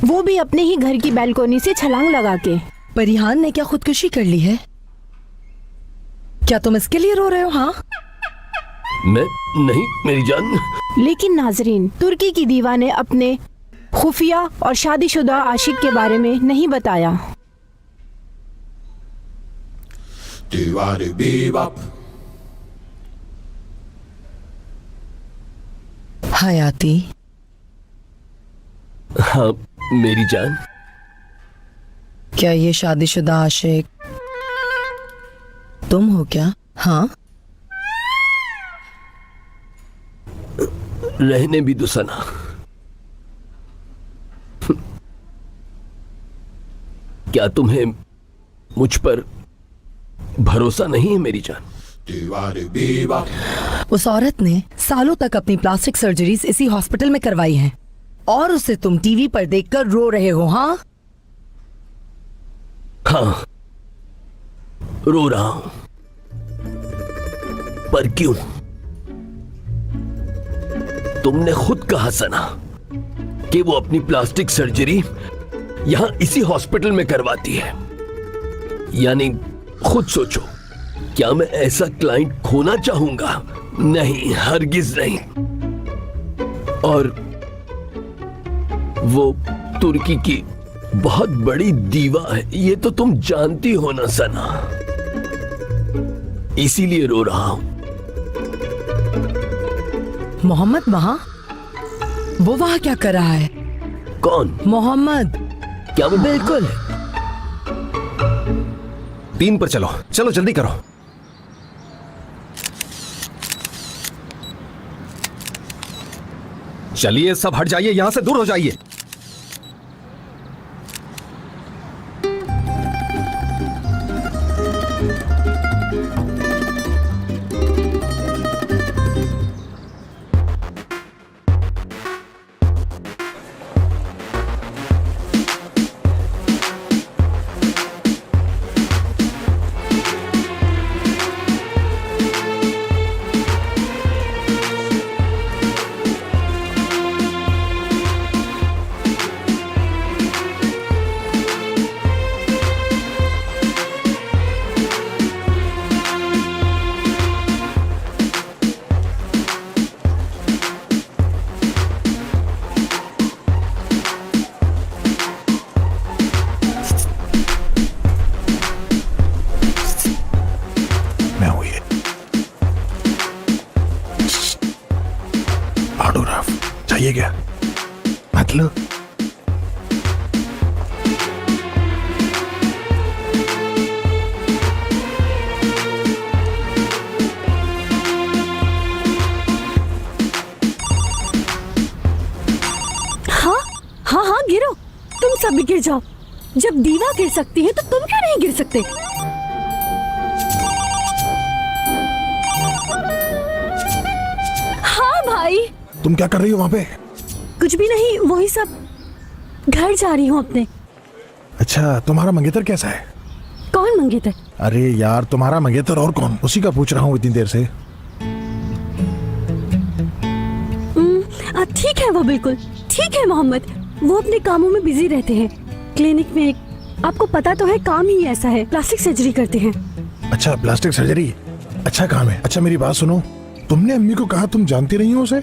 वो भी अपने ही घर की बालकोनी से छलांग लगा के। परिहान ने क्या खुदकुशी कर ली है? क्या तुम इसके लिए रो रहे हो? हाँ, मैं नहीं मेरी जान। लेकिन नाजरीन, तुर्की की दीवा ने अपने खुफिया और शादीशुदा आशिक के बारे में नहीं बताया। हयाती, हाँ मेरी जान। क्या ये शादीशुदा आशिक तुम हो क्या? हाँ, रहने भी दो सना। क्या तुम्हें मुझ पर भरोसा नहीं है मेरी जान? उस औरत ने सालों तक अपनी प्लास्टिक सर्जरीज इसी हॉस्पिटल में करवाई हैं और उसे तुम टीवी पर देखकर रो रहे हो? हाँ, हाँ रो रहा हूं, पर क्यों? तुमने खुद कहा सना कि वो अपनी प्लास्टिक सर्जरी यहां इसी हॉस्पिटल में करवाती है। यानी खुद सोचो, क्या मैं ऐसा क्लाइंट खोना चाहूंगा? नहीं, हरगिज नहीं। और वो तुर्की की बहुत बड़ी दीवा है, ये तो तुम जानती हो ना सना, इसीलिए रो रहा हूं। मोहम्मद वहां? वो वहां क्या कर रहा है? कौन? मोहम्मद। क्या वो? बिल्कुल। 3 पर चलो, चलो जल्दी करो। चलिए, सब हट जाइए, यहां से दूर हो जाइए। चाहिए क्या? मतलब हाँ गिरो, तुम सब भी गिर जाओ। जब दीवा गिर सकती है तो तुम क्यों नहीं गिर सकते? हाँ भाई। तुम क्या कर रही हो वहाँ पे? कुछ भी नहीं, वही सब। घर जा रही हूँ अपने। अच्छा, तुम्हारा मंगेतर कैसा है? कौन मंगेतर? अरे यार, तुम्हारा मंगेतर और कौन? उसी का पूछ रहा हूँ इतनी देर से। ठीक है, वो बिल्कुल ठीक है मोहम्मद। वो अपने कामों में बिजी रहते हैं। क्लिनिक में आपको पता तो है, काम ही ऐसा है, प्लास्टिक सर्जरी करते हैं। अच्छा, प्लास्टिक सर्जरी अच्छा काम है। अच्छा मेरी बात सुनो, तुमने अम्मी को कहा तुम जानती नहीं हो उसे?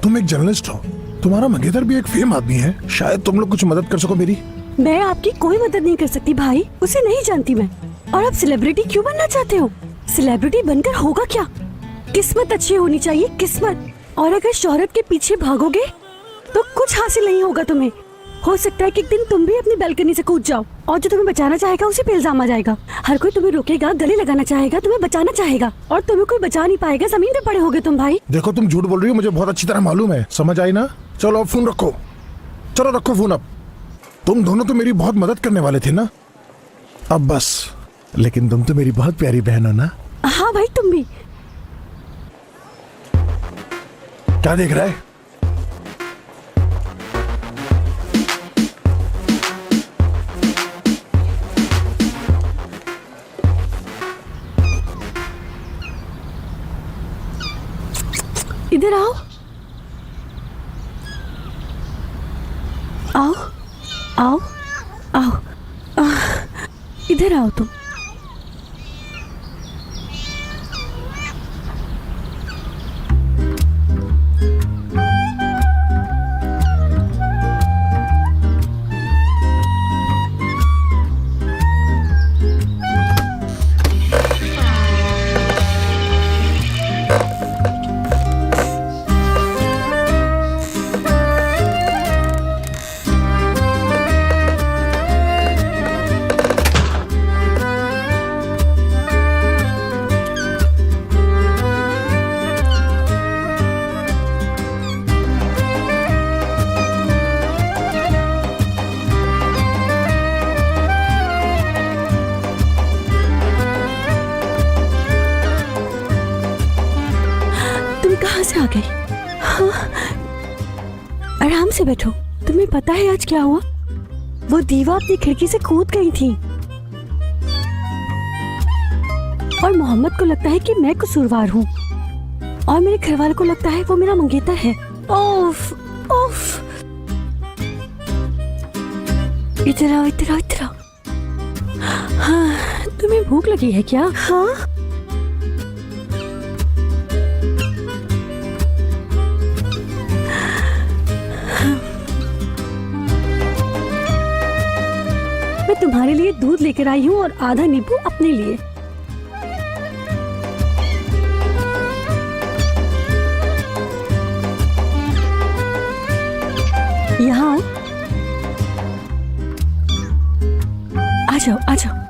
तुम एक जर्नलिस्ट हो, तुम्हारा मंगेतर भी एक फेम आदमी है, शायद तुम लोग कुछ मदद कर सको मेरी। मैं आपकी कोई मदद नहीं कर सकती भाई, उसे नहीं जानती मैं। और आप सेलिब्रिटी क्यों बनना चाहते हो? सेलिब्रिटी बनकर होगा क्या? किस्मत अच्छी होनी चाहिए, किस्मत। और अगर शोहरत के पीछे भागोगे तो कुछ हासिल नहीं होगा तुम्हें। हो सकता है कि एक दिन तुम भी अपनी बालकनी से कूद जाओ और जो तुम्हें बचाना चाहेगा उसे पे इल्जाम आ जाएगा। हर कोई तुम्हें रोकेगा, गले लगाना चाहेगा, तुम्हें बचाना चाहेगा और तुम्हें कोई बचा नहीं पाएगा। जमीन पे पड़े होगे तुम भाई। देखो तुम झूठ बोल रही हो, मुझे बहुत अच्छी तरह मालूम है, समझ आई ना। चलो अब फोन रखो, चलो रखो फोन। अब तुम दोनों तो मेरी बहुत मदद करने वाले थे ना, अब बस। लेकिन तुम तो मेरी बहुत प्यारी बहन हो ना। हाँ भाई तुम भी। क्या देख रहा है? इधर आओ, आओ आओ आओ, इधर आओ तुम। कहाँ से आ गई? हाँ, आराम से बैठो। तुम्हें पता है आज क्या हुआ? वो दीवा अपनी खिड़की से कूद गई थी और मोहम्मद को लगता है कि मैं कसूरवार हूँ और मेरे घर वालों को लगता है वो मेरा मंगेतर है। ओफ ओफ, इधर आओ इधर आओ इधर आओ। हाँ, तुम्हें भूख लगी है क्या? हाँ मैं तुम्हारे लिए दूध लेकर आई हूँ और आधा नींबू अपने लिए। यहाँ आ जाओ आ जाओ।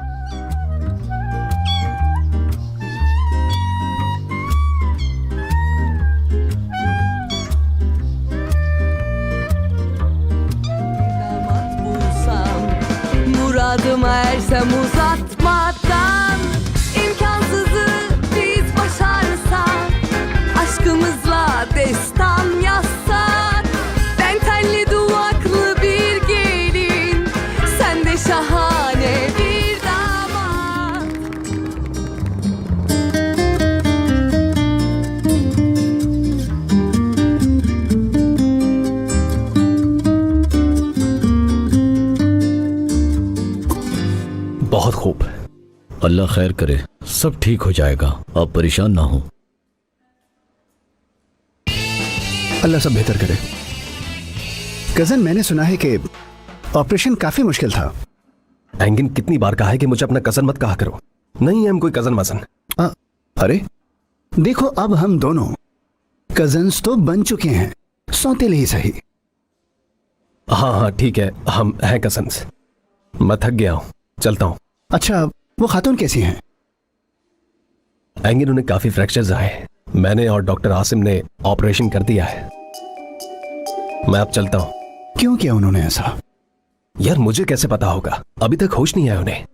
Muradıma ersem uzatmadan imkansızı biz başarsak, aşkımızla destan yazsak, ben telli duvaklı bir gelin, sen de şahane bir damat. बहुत खूब। अल्लाह खैर करे, सब ठीक हो जाएगा, आप परेशान ना हो। अल्लाह सब बेहतर करे। कजन, मैंने सुना है कि ऑपरेशन काफी मुश्किल था। एंगिन कितनी बार कहा है कि मुझे अपना कजन मत कहा करो। नहीं है हम कोई कजन मजन। अरे देखो, अब हम दोनों कजन्स तो बन चुके हैं, सौतेले ही सही। हाँ हाँ ठीक है, हम हैं कजन्स। मैं थक गया हूँ, चलता हूँ। अच्छा, वो खातून कैसी हैं? एंगिन, उन्हें काफी फ्रैक्चर्स आए। मैंने और डॉक्टर आसिम ने ऑपरेशन कर दिया है। मैं अब चलता हूँ। क्यों किया उन्होंने ऐसा? यार मुझे कैसे पता होगा, अभी तक होश नहीं आया उन्हें।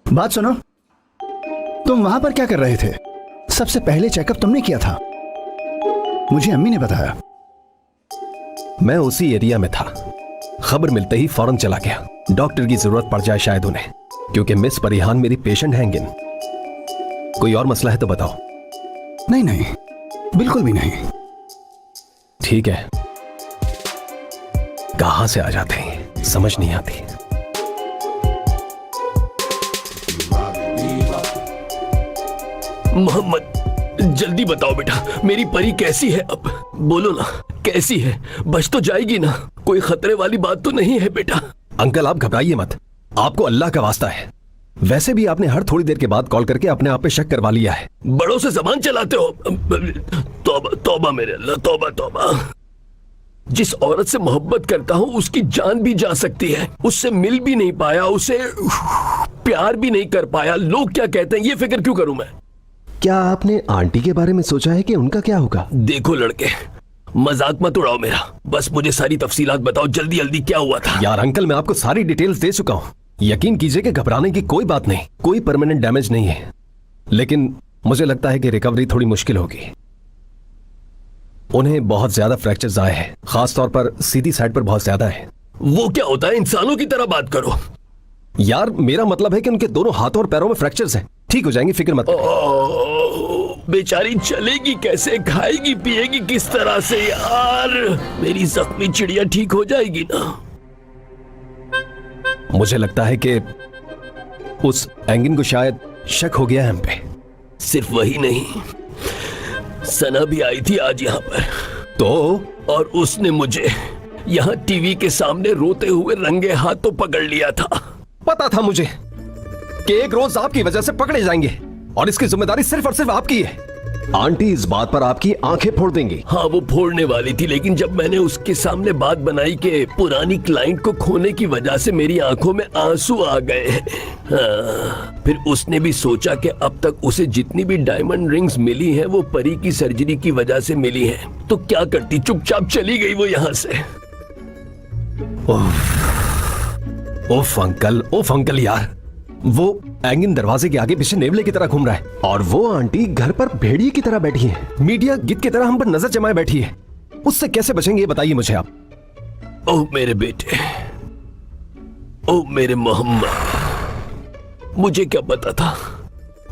बात सुनो, तुम वहां पर क्या कर रहे थे? सबसे पहले चेकअप तुमने किया था, मुझे अम्मी ने बताया। मैं उसी एरिया में था, खबर मिलते ही फौरन चला गया। डॉक्टर की जरूरत पड़ जाए शायद उन्हें, क्योंकि मिस परिहान मेरी पेशेंट है। एंगिन, कोई और मसला है तो बताओ। नहीं नहीं, बिल्कुल भी नहीं। ठीक है, कहां से आ जाते हैं समझ नहीं आती। मोहम्मद, जल्दी बताओ बेटा, मेरी परी कैसी है अब? बोलो ना, कैसी है? बच तो जाएगी ना? कोई खतरे वाली बात तो नहीं है बेटा? अंकल आप घबराइए मत, आपको अल्लाह का वास्ता है। वैसे भी आपने हर थोड़ी देर के बाद कॉल करके अपने आप पे शक करवा लिया है। बड़ों से जबान चलाते हो। तौबा तौबा मेरे अल्लाह, तौबा तौबा। जिस औरत से मोहब्बत करता हूँ उसकी जान भी जा सकती है, उससे मिल भी नहीं पाया, उसे प्यार भी नहीं कर पाया, लोग क्या कहते हैं ये फिक्र क्यों करूं मैं? क्या आपने आंटी के बारे में सोचा है कि उनका क्या होगा? देखो लड़के, मजाक मत उड़ाओ मेरा, बस मुझे सारी तफसीलात बताओ जल्दी जल्दी क्या हुआ था। यार अंकल, मैं आपको सारी डिटेल्स दे चुका हूँ, यकीन कीजिए कि घबराने की कोई बात नहीं, कोई परमानेंट डैमेज नहीं है, लेकिन मुझे लगता है कि रिकवरी थोड़ी मुश्किल होगी। उन्हें बहुत ज्यादा फ्रैक्चर्स आए हैं, खासतौर पर सीधी साइड पर बहुत ज्यादा है। वो क्या होता है? इंसानों की तरह बात करो। यार मेरा मतलब है कि उनके दोनों हाथों और पैरों में फ्रैक्चर्स हैं, ठीक हो जाएंगे, फिक्र मत करो। बेचारी चलेगी कैसे, खाएगी पिएगी किस तरह से यार? मेरी जख्मी चिड़िया ठीक हो जाएगी ना? मुझे लगता है कि उस एंगिन को शायद शक हो गया है हम पे। सिर्फ वही नहीं, सना भी आई थी आज यहाँ पर, तो और उसने मुझे यहाँ टीवी के सामने रोते हुए रंगे हाथों पकड़ लिया था। पता था मुझे कि एक रोज आपकी वजह से पकड़े जाएंगे और इसकी जिम्मेदारी सिर्फ और सिर्फ आपकी है। आंटी इस बात पर आपकी आंखें फोड़ देंगी। हाँ वो फोड़ने वाली थी, लेकिन जब मैंने उसके सामने बात बनाई कि पुरानी क्लाइंट को खोने की वजह से मेरी आंखों में आंसू आ गए हैं, हाँ, फिर उसने भी सोचा कि अब तक उसे जितनी भी डायमंड रिंग्स मिली हैं वो परी की सर्जरी की वजह से मिली हैं, तो क्या करती, चुपचाप चली गई वो यहाँ से। ओफ अंकल यार, वो एंगिन दरवाजे के आगे पीछे नेवले की तरह घूम रहा है और वो आंटी घर पर भेड़िए की तरह बैठी है, मीडिया गिद्ध की तरह हम पर नजर जमाए बैठी है। उससे कैसे बचेंगे ये बताइए मुझे आप। ओह मेरे बेटे, ओह मेरे मोहम्मद, मुझे क्या पता था,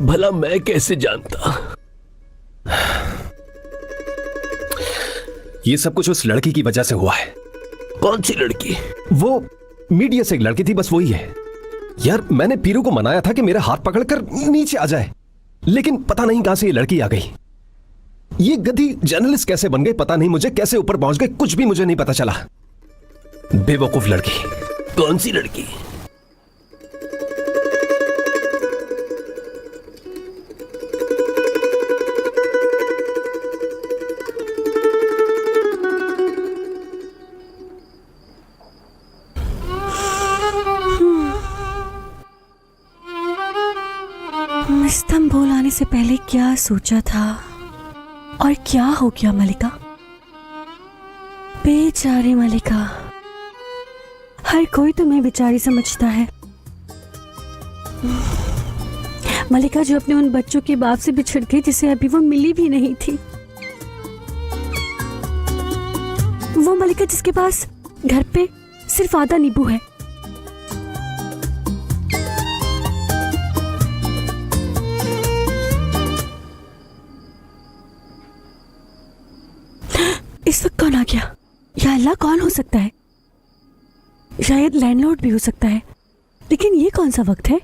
भला मैं कैसे जानता? ये सब कुछ उस लड़की की वजह से हुआ है। कौन सी लड़की? वो मीडिया से एक लड़की थी, बस वही है। यार मैंने पीरू को मनाया था कि मेरा हाथ पकड़कर नीचे आ जाए, लेकिन पता नहीं कहां से ये लड़की आ गई। ये गधी जर्नलिस्ट कैसे बन गए पता नहीं, मुझे कैसे ऊपर पहुंच गए कुछ भी मुझे नहीं पता चला। बेवकूफ लड़की। कौन सी लड़की? इस्तांबुल आने से पहले क्या सोचा था और क्या हो गया मलिका, बेचारी मलिका। हर कोई तुम्हें बेचारी समझता है। मलिका जो अपने उन बच्चों के बाप से बिछड़ गई जिसे अभी वो मिली भी नहीं थी। वो मलिका जिसके पास घर पे सिर्फ आधा नींबू है। इस वक्त कौन आ गया? या अल्लाह, कौन हो सकता है? शायद लैंडलॉर्ड भी हो सकता है, लेकिन ये कौन सा वक्त है?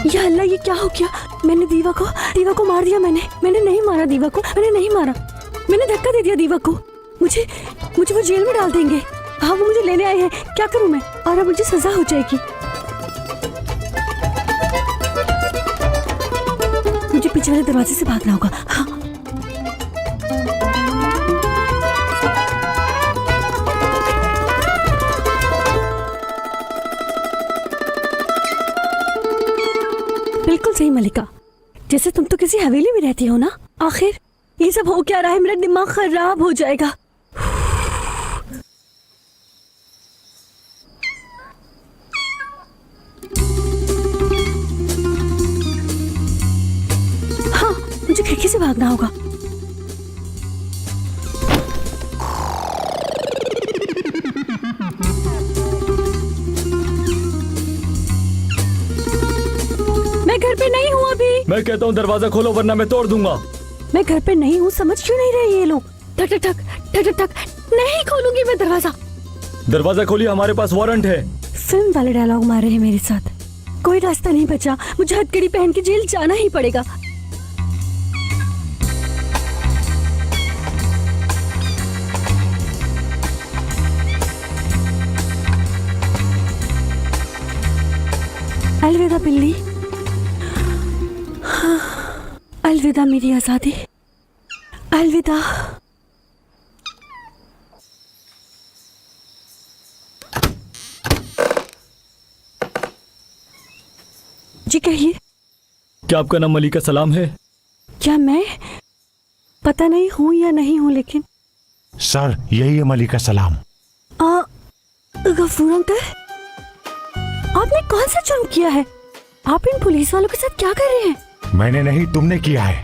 या अल्लाह, ये क्या हो गया? मैंने दीवा को मार दिया। मैंने नहीं मारा दीवा को, मैंने नहीं मारा, मैंने धक्का दे दिया दीवा को। मुझे वो जेल में डाल देंगे। हाँ वो मुझे लेने आए हैं, क्या करूं मैं? और अब मुझे सजा हो जाएगी। मुझे पीछे वाले दरवाजे से भागना होगा। हाँ बिल्कुल सही मलिका, जैसे तुम तो किसी हवेली में रहती हो ना। आखिर ये सब हो क्या रहा है? मेरा दिमाग खराब हो जाएगा। हाँ मुझे खिड़की से भागना होगा। मैं घर पे नहीं हूँ अभी। मैं कहता हूँ दरवाजा खोलो वरना मैं तोड़ दूंगा। मैं घर पे नहीं हूँ, समझ क्यों नहीं रहे ये लोग? ठक ठक ठक ठक ठक ठक। नहीं खोलूंगी मैं दरवाजा। दरवाजा खोलिए, हमारे पास वारंट है। फिल्म वाले डायलॉग मार रहे हैं मेरे साथ। कोई रास्ता नहीं बचा, मुझे हथकड़ी पहन के जेल जाना ही पड़ेगा। अलविदा बिल्ली, अलविदा मेरी आजादी, अलविदा। जी कहिए। क्या आपका नाम मलिका सलाम है? क्या मैं पता नहीं हूँ या नहीं हूँ, लेकिन सर यही है मलिका सलाम। गफूर अंकल, आपने कौन सा जुर्म किया है? आप इन पुलिस वालों के साथ क्या कर रहे हैं? मैंने नहीं, तुमने किया है।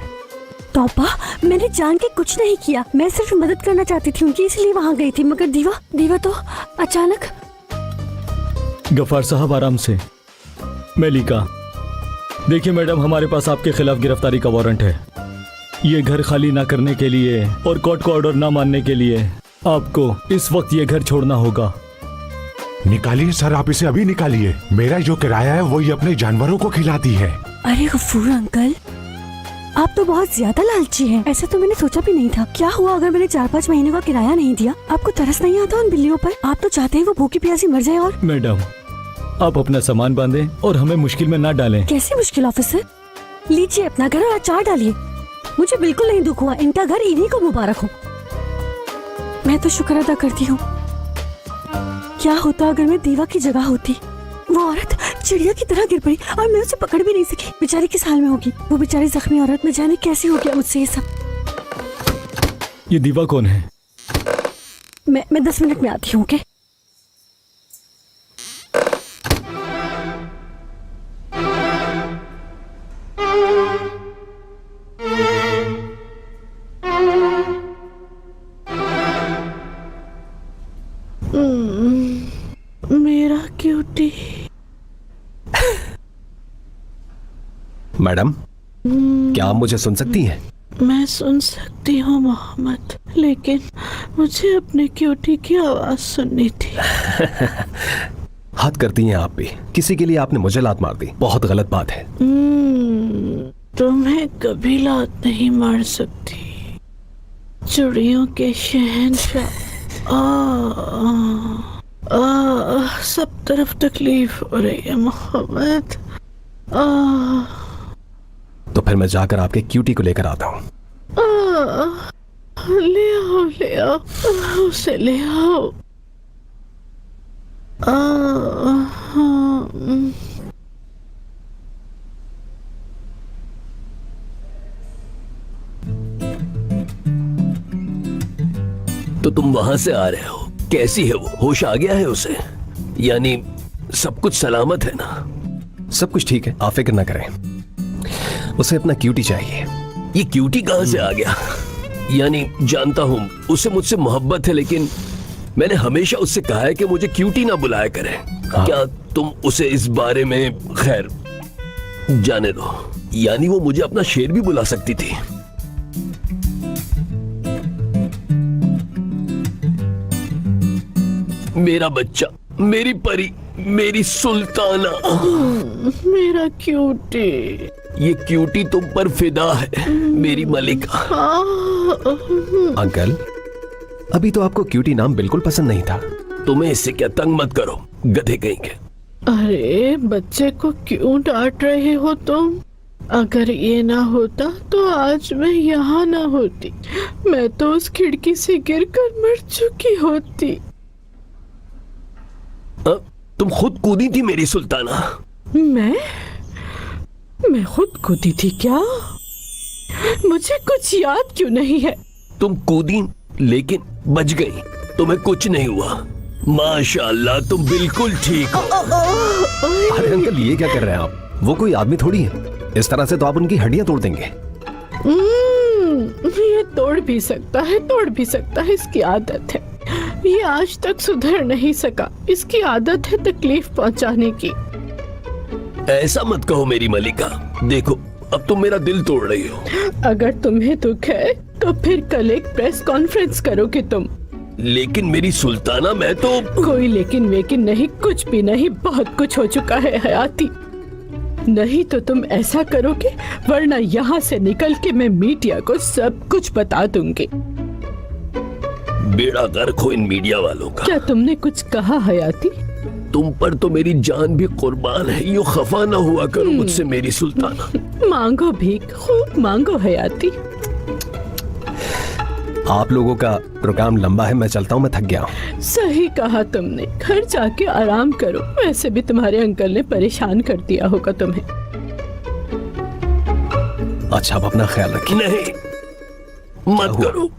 तौबा, मैंने जान के कुछ नहीं किया। मैं सिर्फ मदद करना चाहती थी उनकी, इसलिए वहाँ गई थी। मगर दीवा तो अचानक। गफार साहब आराम से। मलिका देखिए मैडम, हमारे पास आपके खिलाफ गिरफ्तारी का वारंट है। ये घर खाली ना करने के लिए और कोर्ट को ऑर्डर ना मानने के लिए आपको इस वक्त ये घर छोड़ना होगा। निकालिए सर, आप इसे अभी निकालिए। मेरा जो किराया है वही अपने जानवरों को खिलाती है। अरे गफूर अंकल, आप तो बहुत ज्यादा लालची हैं। ऐसा तो मैंने सोचा भी नहीं था। क्या हुआ अगर मैंने 4-5 महीने का किराया नहीं दिया? आपको तरस नहीं आता उन बिल्लियों पर? आप तो चाहते हैं वो भूखी प्यासी मर जाए। और मैडम आप अपना सामान बांधें और हमें मुश्किल में ना डालें। कैसी मुश्किल ऑफिसर? लीजिए अपना घर और अचार डालिए। मुझे बिल्कुल नहीं दुख हुआ। इनका घर इन्हीं को मुबारक हो। मैं तो शुक्र अदा करती हूँ। क्या होता अगर मैं दीवा की जगह होती? वो औरत चिड़िया की तरह गिर पड़ी और मैं उसे पकड़ भी नहीं सकी। बेचारी किस हाल में होगी वो बेचारी जख्मी औरत? न जाने कैसी हो गया मुझसे ये सब। ये दीवा कौन है? मैं 10 मिनट में आती हूँ। ओके? मेरा क्यूटी। मैडम क्या आप मुझे सुन सकती हैं? मैं सुन सकती हूँ मोहम्मद, लेकिन मुझे अपने क्यूटी की आवाज सुननी थी। हद करती हैं आप भी। किसी के लिए आपने मुझे लात मार दी, बहुत गलत बात है। तुम्हें कभी लात नहीं मार सकती। चिड़ियों के शहंशाह। सब तरफ तकलीफ हो रही है मोहम्मद। तो फिर मैं जाकर आपके क्यूटी को लेकर आता हूँ। ले आओ उसे ले आओ। तो तुम वहां से आ रहे हो? कैसी है वो? होश आ गया है उसे? यानी सब कुछ सलामत है ना? सब कुछ ठीक है, आप फिक्र न करें। उसे अपना क्यूटी चाहिए। ये क्यूटी कहाँ से आ गया? यानी जानता हूँ उसे मुझसे मोहब्बत है, लेकिन मैंने हमेशा उससे कहा है कि मुझे क्यूटी ना बुलाया करे। क्या तुम उसे इस बारे में? खैर जाने दो। यानी वो मुझे अपना शेर भी बुला सकती थी। मेरा बच्चा, मेरी परी, मेरी सुल्ताना, मेरा क्यूटी। ये क्यूटी तुम पर फिदा है मेरी मलिका। अंकल अभी तो आपको क्यूटी नाम बिल्कुल पसंद नहीं था। तुम्हें इससे क्या तंग मत करो, गधे कहेंगे। अरे बच्चे को क्यों डांट रहे हो तुम? अगर ये ना होता तो आज मैं यहाँ ना होती। मैं तो उस खिड़की से गिरकर मर चुकी होती। तुम खुद कूदी थी मेरी सुल्ताना। मैं खुद कूदी थी क्या? मुझे कुछ याद क्यों नहीं है? तुम कूदी लेकिन बच गई, तुम्हें कुछ नहीं हुआ। माशाअल्लाह तुम बिल्कुल ठीक हो। अरे अंकल ये क्या कर रहे हैं आप? वो कोई आदमी थोड़ी है। इस तरह से तो आप उनकी हड्डियां तोड़ देंगे। ये तोड़ भी सकता है, इसकी आदत है। ये आज तक सुधर नहीं सका। इसकी आदत है तकलीफ पहुंचाने की। ऐसा मत कहो मेरी मलिका। देखो अब तुम मेरा दिल तोड़ रही हो। अगर तुम्हें दुख है तो फिर कल एक प्रेस कॉन्फ्रेंस करोगे तुम। लेकिन मेरी सुल्ताना, मैं तो। कोई लेकिन वेकिन नहीं, कुछ भी नहीं। बहुत कुछ हो चुका है हयाती। नहीं तो तुम ऐसा करोगे, वरना यहाँ से निकल के मैं मीडिया को सब कुछ बता दूंगी। बेड़ा गर्क हो इन मीडिया वालों का। क्या तुमने कुछ कहा हयाती? तुम पर तो मेरी जान भी कुर्बान है। यूं खफा ना हुआ करो मुझसे मेरी सुल्ताना। मांगो भीख, खूब मांगो हयाती। आप लोगों का प्रोग्राम लंबा है, मैं चलता हूँ, मैं थक गया हूँ। सही कहा तुमने, घर जाके आराम करो। वैसे भी तुम्हारे अंकल ने परेशान कर दिया होगा तुम्हें। अच्छा, आप अपना ख्याल रखिए। नहीं, मत करो।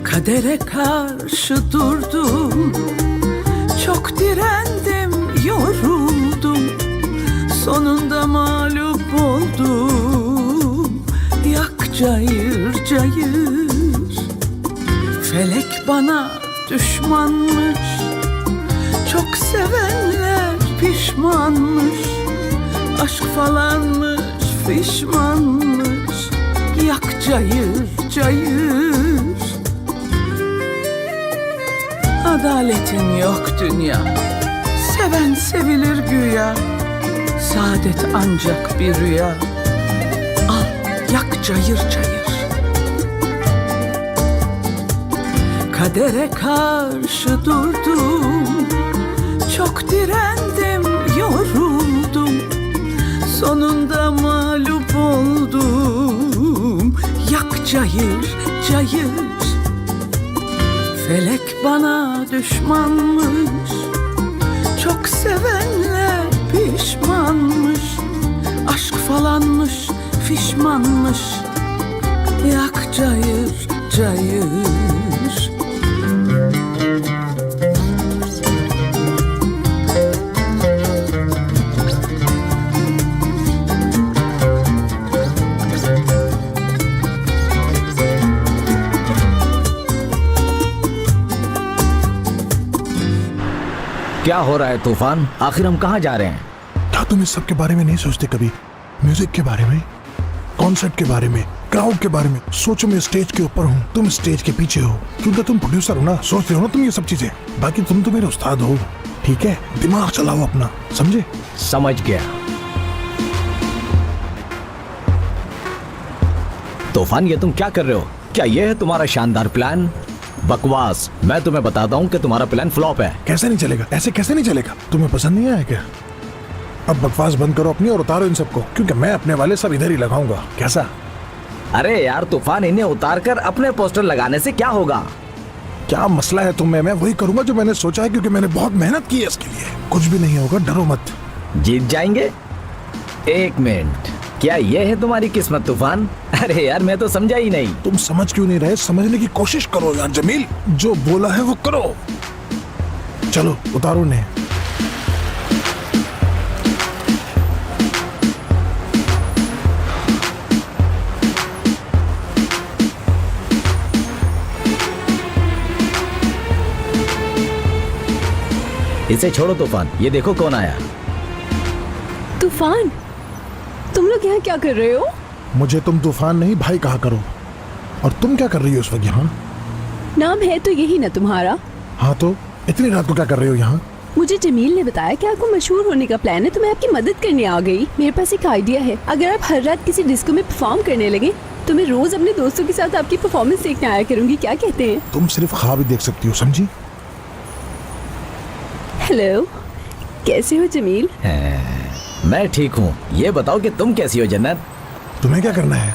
Kadere karşı durdum, çok direndim, yoruldum, sonunda mağlup oldum. Yak cayır cayır, felek bana düşmanmış, çok sevenler pişmanmış, aşk falanmış fişmanmış. Yak cayır cayır. Adaletin yok dünya, seven sevilir güya, saadet ancak bir rüya. Al yak cayır cayır. Kadere karşı durdum, çok direndim, yoruldum, sonunda mağlup oldum. Yak cayır cayır. Felek bana düşmanmış, çok sevenler pişmanmış, aşk falanmış fişmanmış. Yak cayır cayır. क्या हो रहा है तूफान? आखिर हम कहाँ जा रहे हैं? क्या तुम इस सब के बारे में नहीं सोचते कभी? म्यूजिक के बारे में, कॉन्सर्ट के बारे में, क्राउड के बारे में। सोचो मैं स्टेज के ऊपर हूँ, तुम स्टेज के पीछे हो, क्योंकि तुम प्रोड्यूसर हो ना, सोचते हो ना तुम ये सब चीजें। बाकी तुम तो मेरे उस्ताद हो, ठीक है? दिमाग चलाओ अपना, समझे? समझ गया। तूफान, ये तुम क्या कर रहे हो? क्या ये है तुम्हारा शानदार प्लान? बकवास। मैं तुम्हें बताता हूँ कि तुम्हारा प्लान फ्लॉप है। कैसे नहीं चलेगा? ऐसे कैसे नहीं चलेगा? तुम्हें पसंद नहीं आया क्या? अब बकवास बंद करो अपनी और उतारो इन सबको, क्योंकि मैं अपने वाले सब इधर ही लगाऊंगा। कैसा? अरे यार तूफान, इन्हें उतार कर अपने पोस्टर लगाने से क्या होगा? क्या मसला है तुम्हें? मैं वही करूंगा जो मैंने सोचा है, क्योंकि मैंने बहुत मेहनत की है इसके लिए। कुछ भी नहीं होगा, डरो मत। जीत जाएंगे? एक मिनट, क्या ये है तुम्हारी किस्मत तूफान? अरे यार मैं तो समझा ही नहीं। तुम समझ क्यों नहीं रहे? समझने की कोशिश करो यार जमील, जो बोला है वो करो। चलो उतारो ने। इसे छोड़ो तूफान, ये देखो कौन आया। तूफान, तुम लोग यहाँ क्या कर रहे हो? मुझे तुम तूफान नहीं भाई कहा करो। और तुम क्या कर रही हो उस वक्त यहाँ? नाम है तो यही ना तुम्हारा? हाँ, तो इतनी रात को क्या कर रहे हो यहाँ? मुझे जमील ने बताया कि आपको मशहूर होने का प्लान है, तो मैं आपकी मदद करने आ गई। मेरे पास एक आइडिया है। अगर आप हर रात किसी डिस्को में परफॉर्म करने लगे तो मैं रोज अपने दोस्तों के साथ आपकी परफॉर्मेंस देखने आया करूंगी। क्या कहते हैं? तुम सिर्फ ख्वाब ही देख सकती हो, समझी? हेलो, कैसे हो जमील? मैं ठीक हूँ। ये बताओ कि तुम कैसी हो जन्नत? तुम्हें क्या करना है?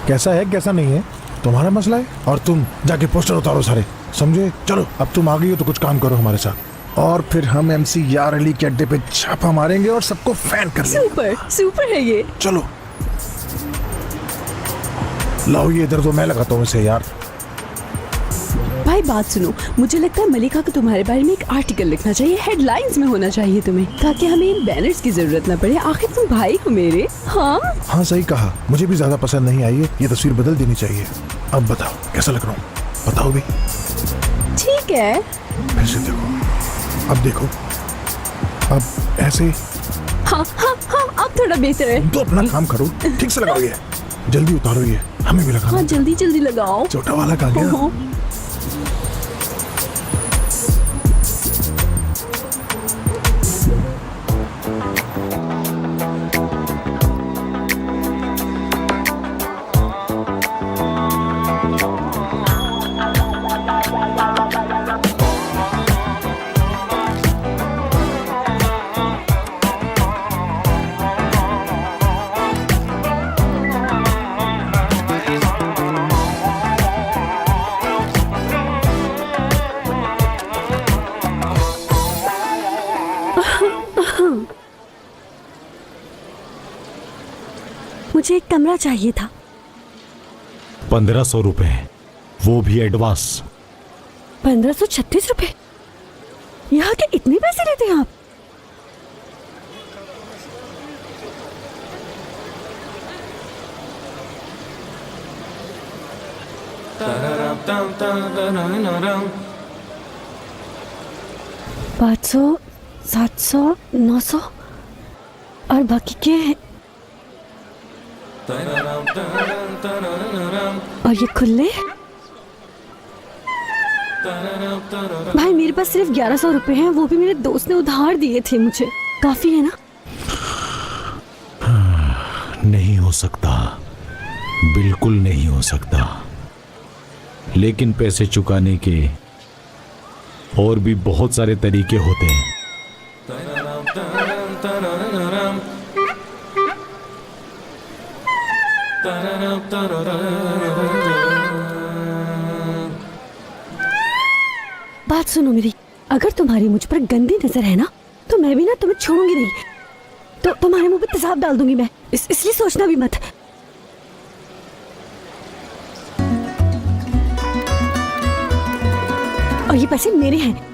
कैसा है कैसा नहीं है तुम्हारा मसला है। और तुम जाके पोस्टर उतारो सारे, समझे? चलो अब तुम आ गई हो तो कुछ काम करो हमारे साथ, और फिर हम MC यार अली के अड्डे पे छापा मारेंगे और सबको फैन कर लेंगे। सुपर सुपर है ये। चलो लाओ ये इधर, तो मैं लगाता हूँ इसे यार। भाई बात सुनो, मुझे लगता है मलिका को तुम्हारे बारे में एक आर्टिकल लिखना चाहिए, हेडलाइंस में होना चाहिए तुम्हें, ताकि हमें इन बैनर्स की जरूरत न पड़े। आखिर तुम भाई हो मेरे। हाँ सही कहा। मुझे भी ज्यादा पसंद नहीं आई है, ये तस्वीर बदल देनी चाहिए। अब बताओ कैसा लग रहा हूँ? बताओ भी। ठीक है, फिर से देखो, अब देखो, अब ऐसे। हाँ हाँ हाँ, अब थोड़ा बेहतर है। तो अपना काम करो, ठीक से लगाओ ये, जल्दी उतारो ये। हमें भी लगा। हाँ जल्दी जल्दी लगाओ। छोटा वाला कहाँ गया? मुझे एक कमरा चाहिए था। 1500 रुपए, वो भी एडवांस। 1536 रुपए? यहाँ के इतने पैसे लेते हैं आप? पाँच 500, 700, 900 और बाकी के और ये खुले। भाई मेरे पास सिर्फ 1100 रुपए हैं, वो भी मेरे दोस्त ने उधार दिए थे मुझे। काफी है ना? नहीं हो सकता, बिल्कुल नहीं हो सकता। लेकिन पैसे चुकाने के और भी बहुत सारे तरीके होते हैं। बात सुनो मेरी, अगर तुम्हारी मुझ पर गंदी नजर है ना, तो मैं भी ना तुम्हें छोड़ूंगी नहीं। तो तुम्हारे मुंह पे तेजाब डाल दूंगी मैं, इसलिए सोचना भी मत। और ये पैसे मेरे हैं।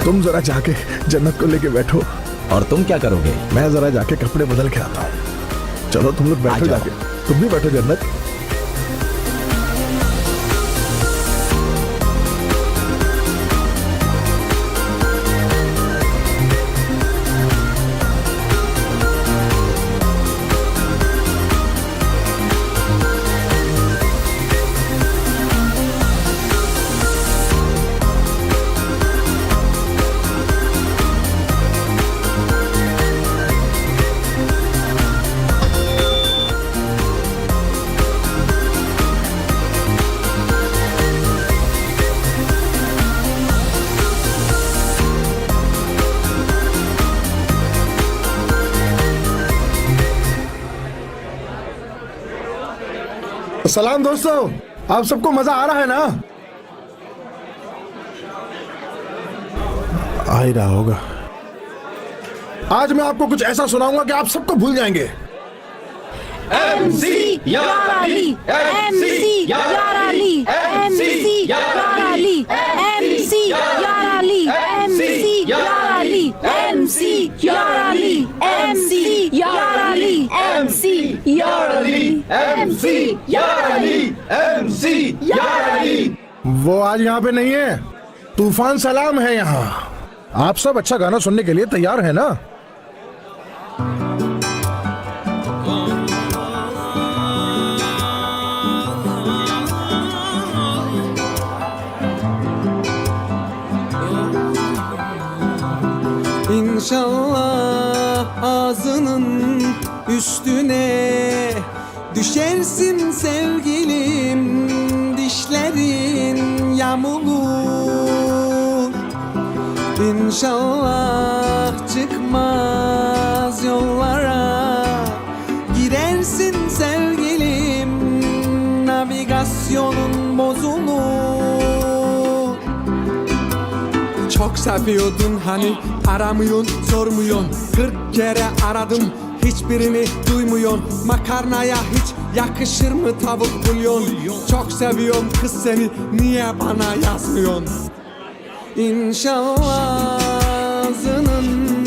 तुम जरा जाके जन्नत को लेके बैठो। और तुम क्या करोगे? मैं जरा जाके कपड़े बदल के आता हूँ। चलो तुम लोग बैठो जाके। तुम भी बैठो जन्नत। सलाम दोस्तों, आप सबको मजा आ रहा है ना? आ ही रहा होगा। आज मैं आपको कुछ ऐसा सुनाऊंगा कि आप सबको भूल जाएंगे। MC याराली, MC याराली, MC याराली, MC याराली, MC याराली, MC याराली, MC याराली, MC याराली, MC याराली, MC याराली। वो आज यहाँ पे नहीं है, तूफान सलाम है यहाँ। आप सब अच्छा गाना सुनने के लिए तैयार हैं ना? İnşallah ağzının üstüne düşersin sevgilim, dişlerin yamulur. İnşallah çıkmaz yollara girersin sevgilim, navigasyonun bozulur. Çok seviyordun hani aramıyorsun sormuyorsun 40 kere aradım hiçbirini duymuyorsun Makarnaya hiç yakışır mı tavuk bulyon Çok seviyorum kız seni niye bana yazmıyorsun İnşallah ağzının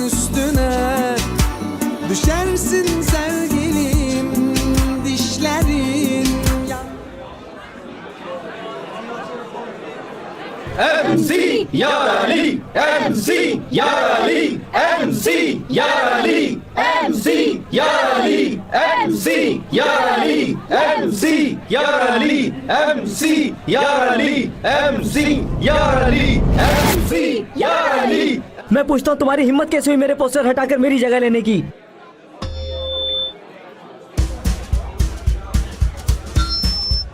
üstüne düşersin sevgilim dişlerin MC Yarali, MC Yarali, MC Yarali, MC Yarali, MC Yarali, MC Yarali, MC Yarali, MC Yarali, MC Yarali. मैं पूछता हूँ तुम्हारी हिम्मत कैसे हुई मेरे poster हटाकर मेरी जगह लेने की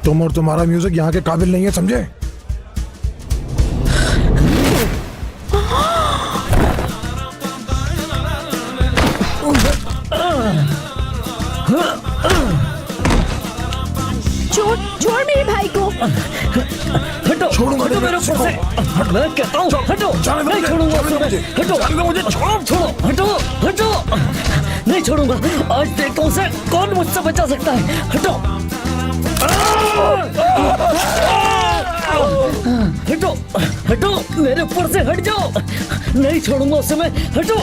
तुम और तुम्हारा म्यूजिक यहाँ के काबिल नहीं है समझे छोड़ मेरे भाई को हटो हटो मेरे ऊपर से मैं कहता हूँ हटो नहीं छोड़ूंगा हटो मुझे छोड़ो हटो हटो नहीं छोड़ूंगा आज देखता हूँ कौन मुझसे बचा सकता है हटो हटो हटो मेरे ऊपर से हट जाओ नहीं छोड़ूंगा उसे मैं हटो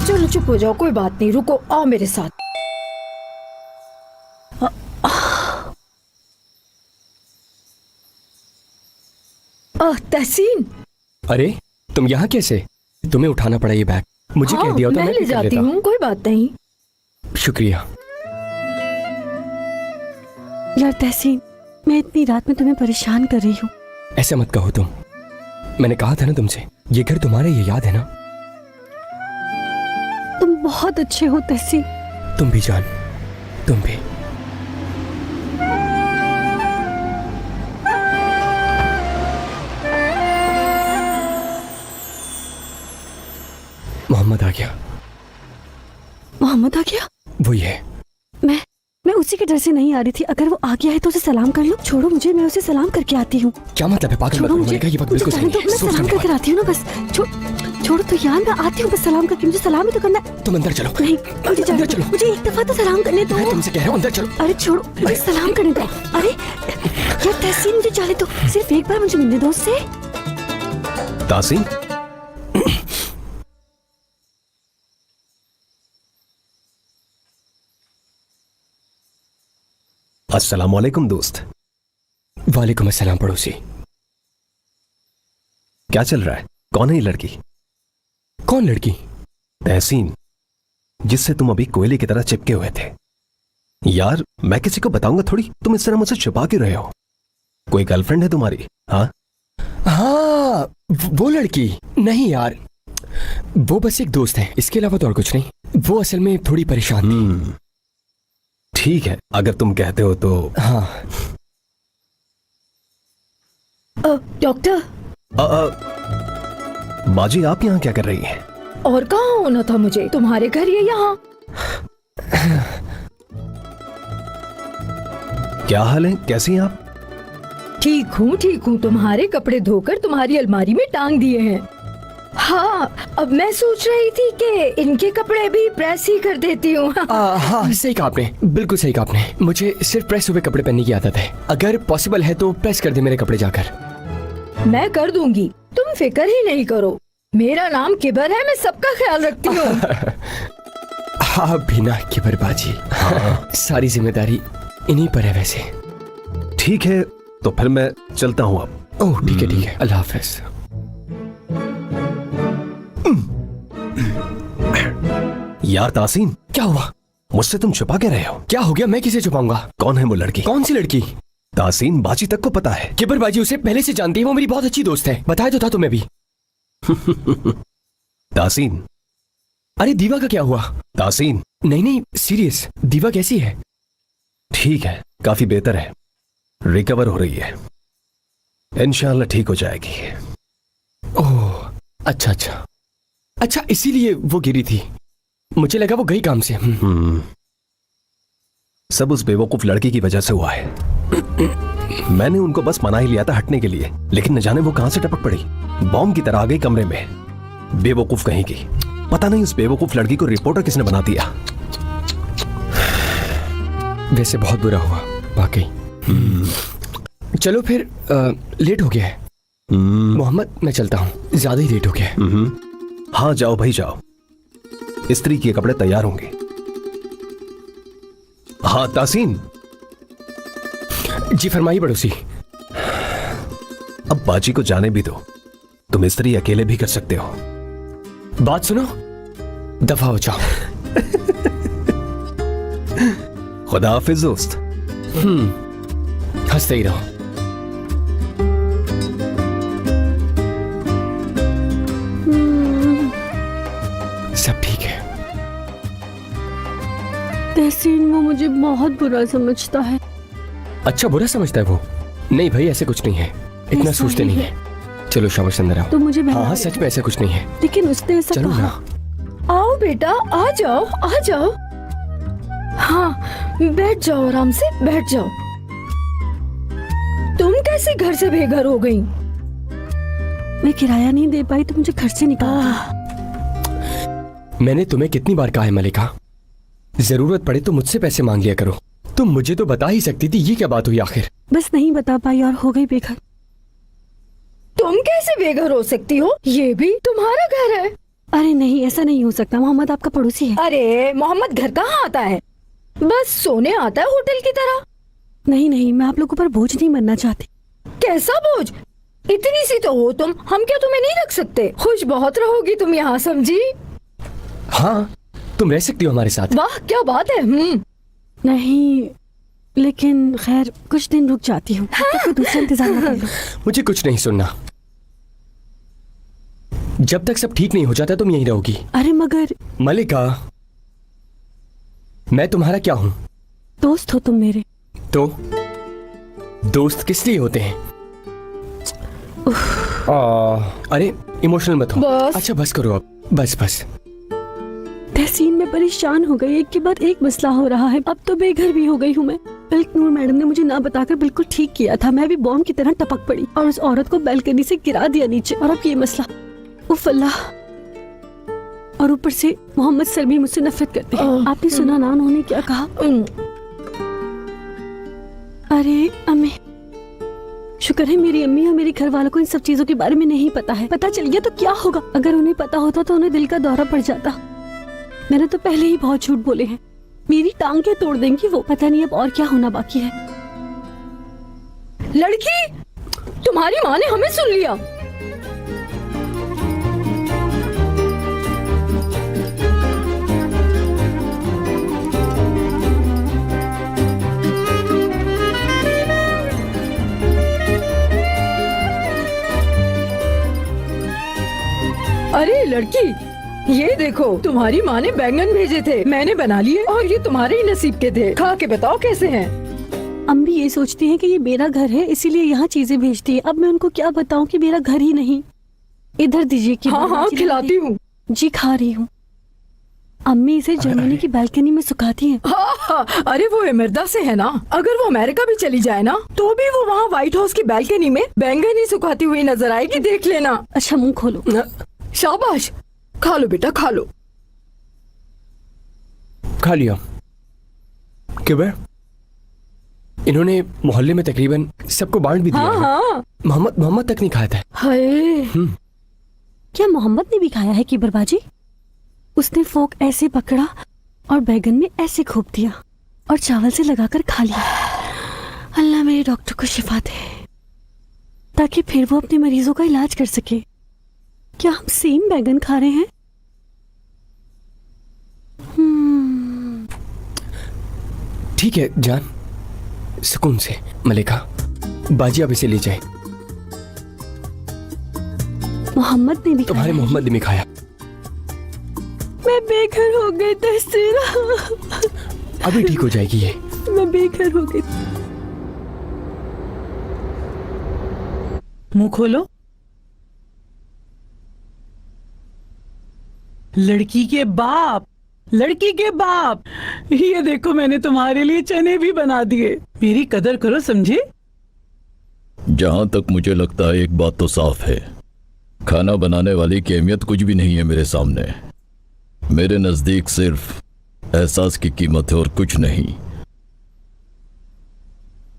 चलो चुप हो जाओ कोई बात नहीं रुको आओ मेरे साथ तहसीन अरे तुम यहाँ कैसे तुम्हें उठाना पड़ा ये बैग मुझे कह दिया मैं ले जाती हूँ कोई बात नहीं शुक्रिया यार तहसीन मैं इतनी रात में तुम्हें परेशान कर रही हूँ ऐसा मत कहो तुम मैंने कहा था ना तुमसे ये घर तुम्हारा ये याद है ना तुम बहुत अच्छे हो तहसीन तुम भी जान तुम भी मोहम्मद आ गया मोहम्मद आ गया वही है मैं उसी के डर से नहीं आ रही थी अगर वो आ गया है तो उसे सलाम कर लो छोड़ो मुझे मैं उसे सलाम करके आती हूँ क्या मतलब है पागल मत बोलने का ये वक्त बिल्कुल सही तो मैं सलाम करके आती हूँ ना बस छोड़ो तो यार मैं आती हूँ बस सलाम करके मुझे सलाम ही तो करना तुम अंदर चलो नहीं मुझे जाने दो मुझे एक दफा तो सलाम करने दो मैं तुमसे कह रहा हूँ अंदर चलो अरे छोड़ो मुझे सलाम करने दो अरे यार तहसीन मुझे जाने दो सिर्फ एक बार मुझे मिलने दो उससे तासीन अस्सलाम वालेकुम दोस्त वालेकुम अस्सलाम पड़ोसी क्या चल रहा है कौन है ये लड़की कौन लड़की तहसीन जिससे तुम अभी कोयले की तरह चिपके हुए थे यार मैं किसी को बताऊंगा थोड़ी तुम इस तरह मुझसे छुपा क्यों रहे हो कोई गर्लफ्रेंड है तुम्हारी हाँ वो लड़की नहीं यार वो बस एक दोस्त है इसके अलावा तो और कुछ नहीं वो असल में थोड़ी परेशान थी ठीक है अगर तुम कहते हो तो हाँ डॉक्टर बाजी आप यहाँ क्या कर रही हैं और कहाँ होना था मुझे तुम्हारे घर या यहाँ क्या हाल है कैसी हैं आप ठीक हूँ तुम्हारे कपड़े धोकर तुम्हारी अलमारी में टांग दिए हैं हाँ अब मैं सोच रही थी कि इनके कपड़े भी प्रेस ही कर देती हूँ हाँ सही कहा आपने बिल्कुल सही कहा आपने मुझे सिर्फ प्रेस हुए कपड़े पहनने की आदत है अगर पॉसिबल है तो प्रेस कर दे मेरे कपड़े जाकर मैं कर दूंगी तुम फिक्र ही नहीं करो मेरा नाम किबर है मैं सबका ख्याल रखती हूँ हाँ बिना किबरबाजी सारी जिम्मेदारी इन्हीं पर है वैसे ठीक है तो फिर मैं चलता हूँ अब ओह ठीक है अल्लाह हाफिज यार तासीन क्या हुआ मुझसे तुम छुपा के रहे हो क्या हो गया मैं किसे छुपाऊंगा कौन है वो लड़की कौन सी लड़की तासीन बाजी तक को पता है किबरबाजी उसे पहले से जानती है वो मेरी बहुत अच्छी दोस्त है बताया तो था तुम्हें भी तासीन अरे दीवा का क्या हुआ तासीन नहीं सीरियस दीवा कैसी है ठीक है काफी बेहतर है रिकवर हो रही है इंशाल्लाह ठीक हो जाएगी ओह अच्छा इसीलिए वो गिरी थी मुझे लगा वो गई काम से सब उस बेवकूफ लड़की की वजह से हुआ है मैंने उनको बस मना ही लिया था हटने के लिए, लेकिन न जाने वो कहां से टपक पड़ी, बॉम्ब की तरह आ गई कमरे में। बेवकूफ कहीं की, पता नहीं उस बेवकूफ लड़की को रिपोर्टर किसने बना दिया। वैसे बहुत बुरा हुआ वाकई। चलो फिर लेट हो गया है। मोहम्मद मैं चलता हूँ, ज्यादा ही लेट हो गया है। हाँ जाओ भाई जाओ, स्त्री के कपड़े तैयार होंगे। हाँ तासीन। जी फरमाइए पड़ोसी। अब बाजी को जाने भी दो, तुम स्त्री अकेले भी कर सकते हो। बात सुनो, दफा हो जाओ। खुदा हाफिज दोस्त। हंसते ही रहो। सब ठीक है। तहसीन वो मुझे बहुत बुरा समझता है। अच्छा बुरा समझता है वो? नहीं भाई ऐसे कुछ नहीं है, इतना ऐसा सोचते ही नहीं है। है। चलो शाबाश अंदर आओ। तो मुझे हाँ हाँ सच में ऐसा कुछ नहीं है। लेकिन उसने ऐसा चलो कहा। ना। आओ बेटा, आ जाओ आ जाओ। हाँ बैठ जाओ, आराम से बैठ जाओ। तुम कैसे घर से बेघर हो गई? मैं किराया नहीं दे पाई तो मुझे घर से निकाल दिया। मैंने तुम्हें कितनी बार कहा है मलिका, जरूरत पड़े तो मुझसे पैसे मांग लिया करो। तुम मुझे तो बता ही सकती थी। ये क्या बात हुई आखिर? बस नहीं बता पाई और हो गई बेघर। तुम कैसे बेघर हो सकती हो? ये भी तुम्हारा घर है। अरे नहीं, ऐसा नहीं हो सकता। मोहम्मद आपका पड़ोसी है। अरे मोहम्मद घर कहाँ आता है? बस सोने आता है होटल की तरह। नहीं नहीं, मैं आप लोगों पर बोझ नहीं बनना चाहती। कैसा बोझ? इतनी सी तो हो तुम, हम क्या तुम्हें नहीं रख सकते? खुश बहुत रहोगी तुम यहाँ, समझी? हाँ तुम रह सकती हो हमारे साथ। वाह क्या बात है। नहीं लेकिन खैर कुछ दिन रुक जाती हूँ। कोई दूसरा इंतजाम कर लो। मुझे कुछ नहीं सुनना। जब तक सब ठीक नहीं हो जाता तुम यहीं रहोगी। अरे मगर मलिका, मैं तुम्हारा क्या हूँ? दोस्त हो तुम मेरे। तो दोस्त किस लिए होते हैं? अरे इमोशनल मत हो। बस। अच्छा बस करो अब, बस बस। तहसीन में परेशान हो गई, एक के बाद एक मसला हो रहा है। अब तो बेघर भी हो गई हूँ मैं। नूर मैडम ने मुझे ना बताकर बिल्कुल ठीक किया था। मैं भी बॉम्ब की तरह टपक पड़ी और उस औरत को बैल्कनी से गिरा दिया नीचे। और अब ये मसला, उफ अल्लाह। और ऊपर से मोहम्मद सर भी मुझसे नफरत करते हैं। आपने सुना ना उन्होंने क्या कहा? अरे अम्मी, शुक्र है मेरी अम्मी और मेरे घर वालों को इन सब चीजों के बारे में नहीं पता है। पता चल गया तो क्या होगा? अगर उन्हें पता होता तो उन्हें दिल का दौरा पड़ जाता। मैंने तो पहले ही बहुत झूठ बोले हैं। मेरी टांगे तोड़ देंगी वो। पता नहीं अब और क्या होना बाकी है। लड़की, तुम्हारी माँ ने हमें सुन लिया। अरे लड़की, ये देखो तुम्हारी माँ ने बैंगन भेजे थे, मैंने बना लिए और ये तुम्हारे ही नसीब के थे। खा के बताओ कैसे हैं? अम्मी ये सोचती हैं कि ये मेरा घर है इसीलिए यहाँ चीजें भेजती है। अब मैं उनको क्या बताऊँ कि मेरा घर ही नहीं। इधर दीजिए कि हाँ हाँ खिलाती हूँ। जी खा रही हूँ। अम्मी इसे जर्मनी की बालकनी में सुखाती हैं। हाँ हाँ, अरे वो इमरदा से है ना। अगर वो अमेरिका भी चली जाए ना तो भी वो वहाँ व्हाइट हाउस की बालकनी में बैंगन ही सुखाती हुई नजर आएगी, देख लेना। अच्छा मुंह खोलो। शाबाश, खा लो बेटा खा लो। खा लिया। क्यों? इन्होंने मोहल्ले में तकरीबन सबको बांट भी दिया। हाँ हाँ। मोहम्मद तक नहीं खाया था। हाय, क्या मोहम्मद ने भी खाया है कीबर बाजी? उसने फोक ऐसे पकड़ा और बैगन में ऐसे खोप दिया और चावल से लगाकर खा लिया। अल्लाह मेरे डॉक्टर को शिफा दे ताकि फिर वो अपने मरीजों का इलाज कर सके। क्या हम सेम बैगन खा रहे हैं? ठीक है जान, सुकून से। मलिका, बाजी आप इसे ले जाए। मोहम्मद ने भी तुम्हारे मोहम्मद ने भी खाया। मैं बेघर हो गई तहसीन। अभी ठीक हो जाएगी ये। मैं बेघर हो गई। मुंह खोलो। लड़की के बाप, लड़की के बाप, ये देखो मैंने तुम्हारे लिए चने भी बना दिए। मेरी कदर करो, समझे? जहां तक मुझे लगता है एक बात तो साफ है, खाना बनाने वाली की अहमियत कुछ भी नहीं है मेरे सामने। मेरे नजदीक सिर्फ एहसास की कीमत है और कुछ नहीं।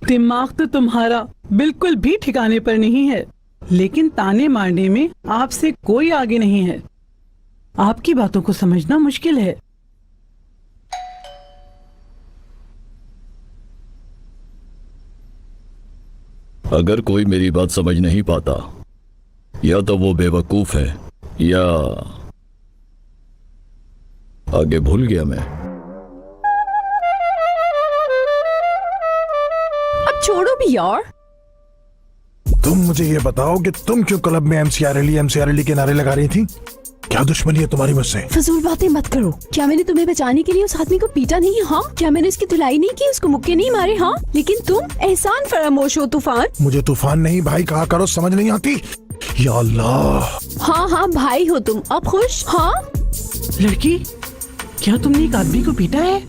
दिमाग तो तुम्हारा बिल्कुल भी ठिकाने पर नहीं है, लेकिन ताने मारने में आपसे कोई आगे नहीं है। आपकी बातों को समझना मुश्किल है। अगर कोई मेरी बात समझ नहीं पाता, या तो वो बेवकूफ है या आगे भूल गया मैं। अब छोड़ो भी यार। तुम मुझे ये बताओ कि तुम क्यों क्लब में एमसीआर अली के नारे लगा रही थी? क्या दुश्मनी है तुम्हारी मुझसे? फजूल बातें मत करो। क्या मैंने तुम्हें बचाने के लिए उस आदमी को पीटा नहीं? हाँ। क्या मैंने उसकी धुलाई नहीं की, उसको मुक्के नहीं मारे? हाँ। लेकिन तुम एहसान फरामोश हो तूफान। मुझे तूफान नहीं भाई कहा करो, समझ नहीं आती। या अल्लाह। हाँ हाँ भाई हो तुम। अब खुश? हाँ। लड़की, क्या तुमने एक आदमी को पीटा है?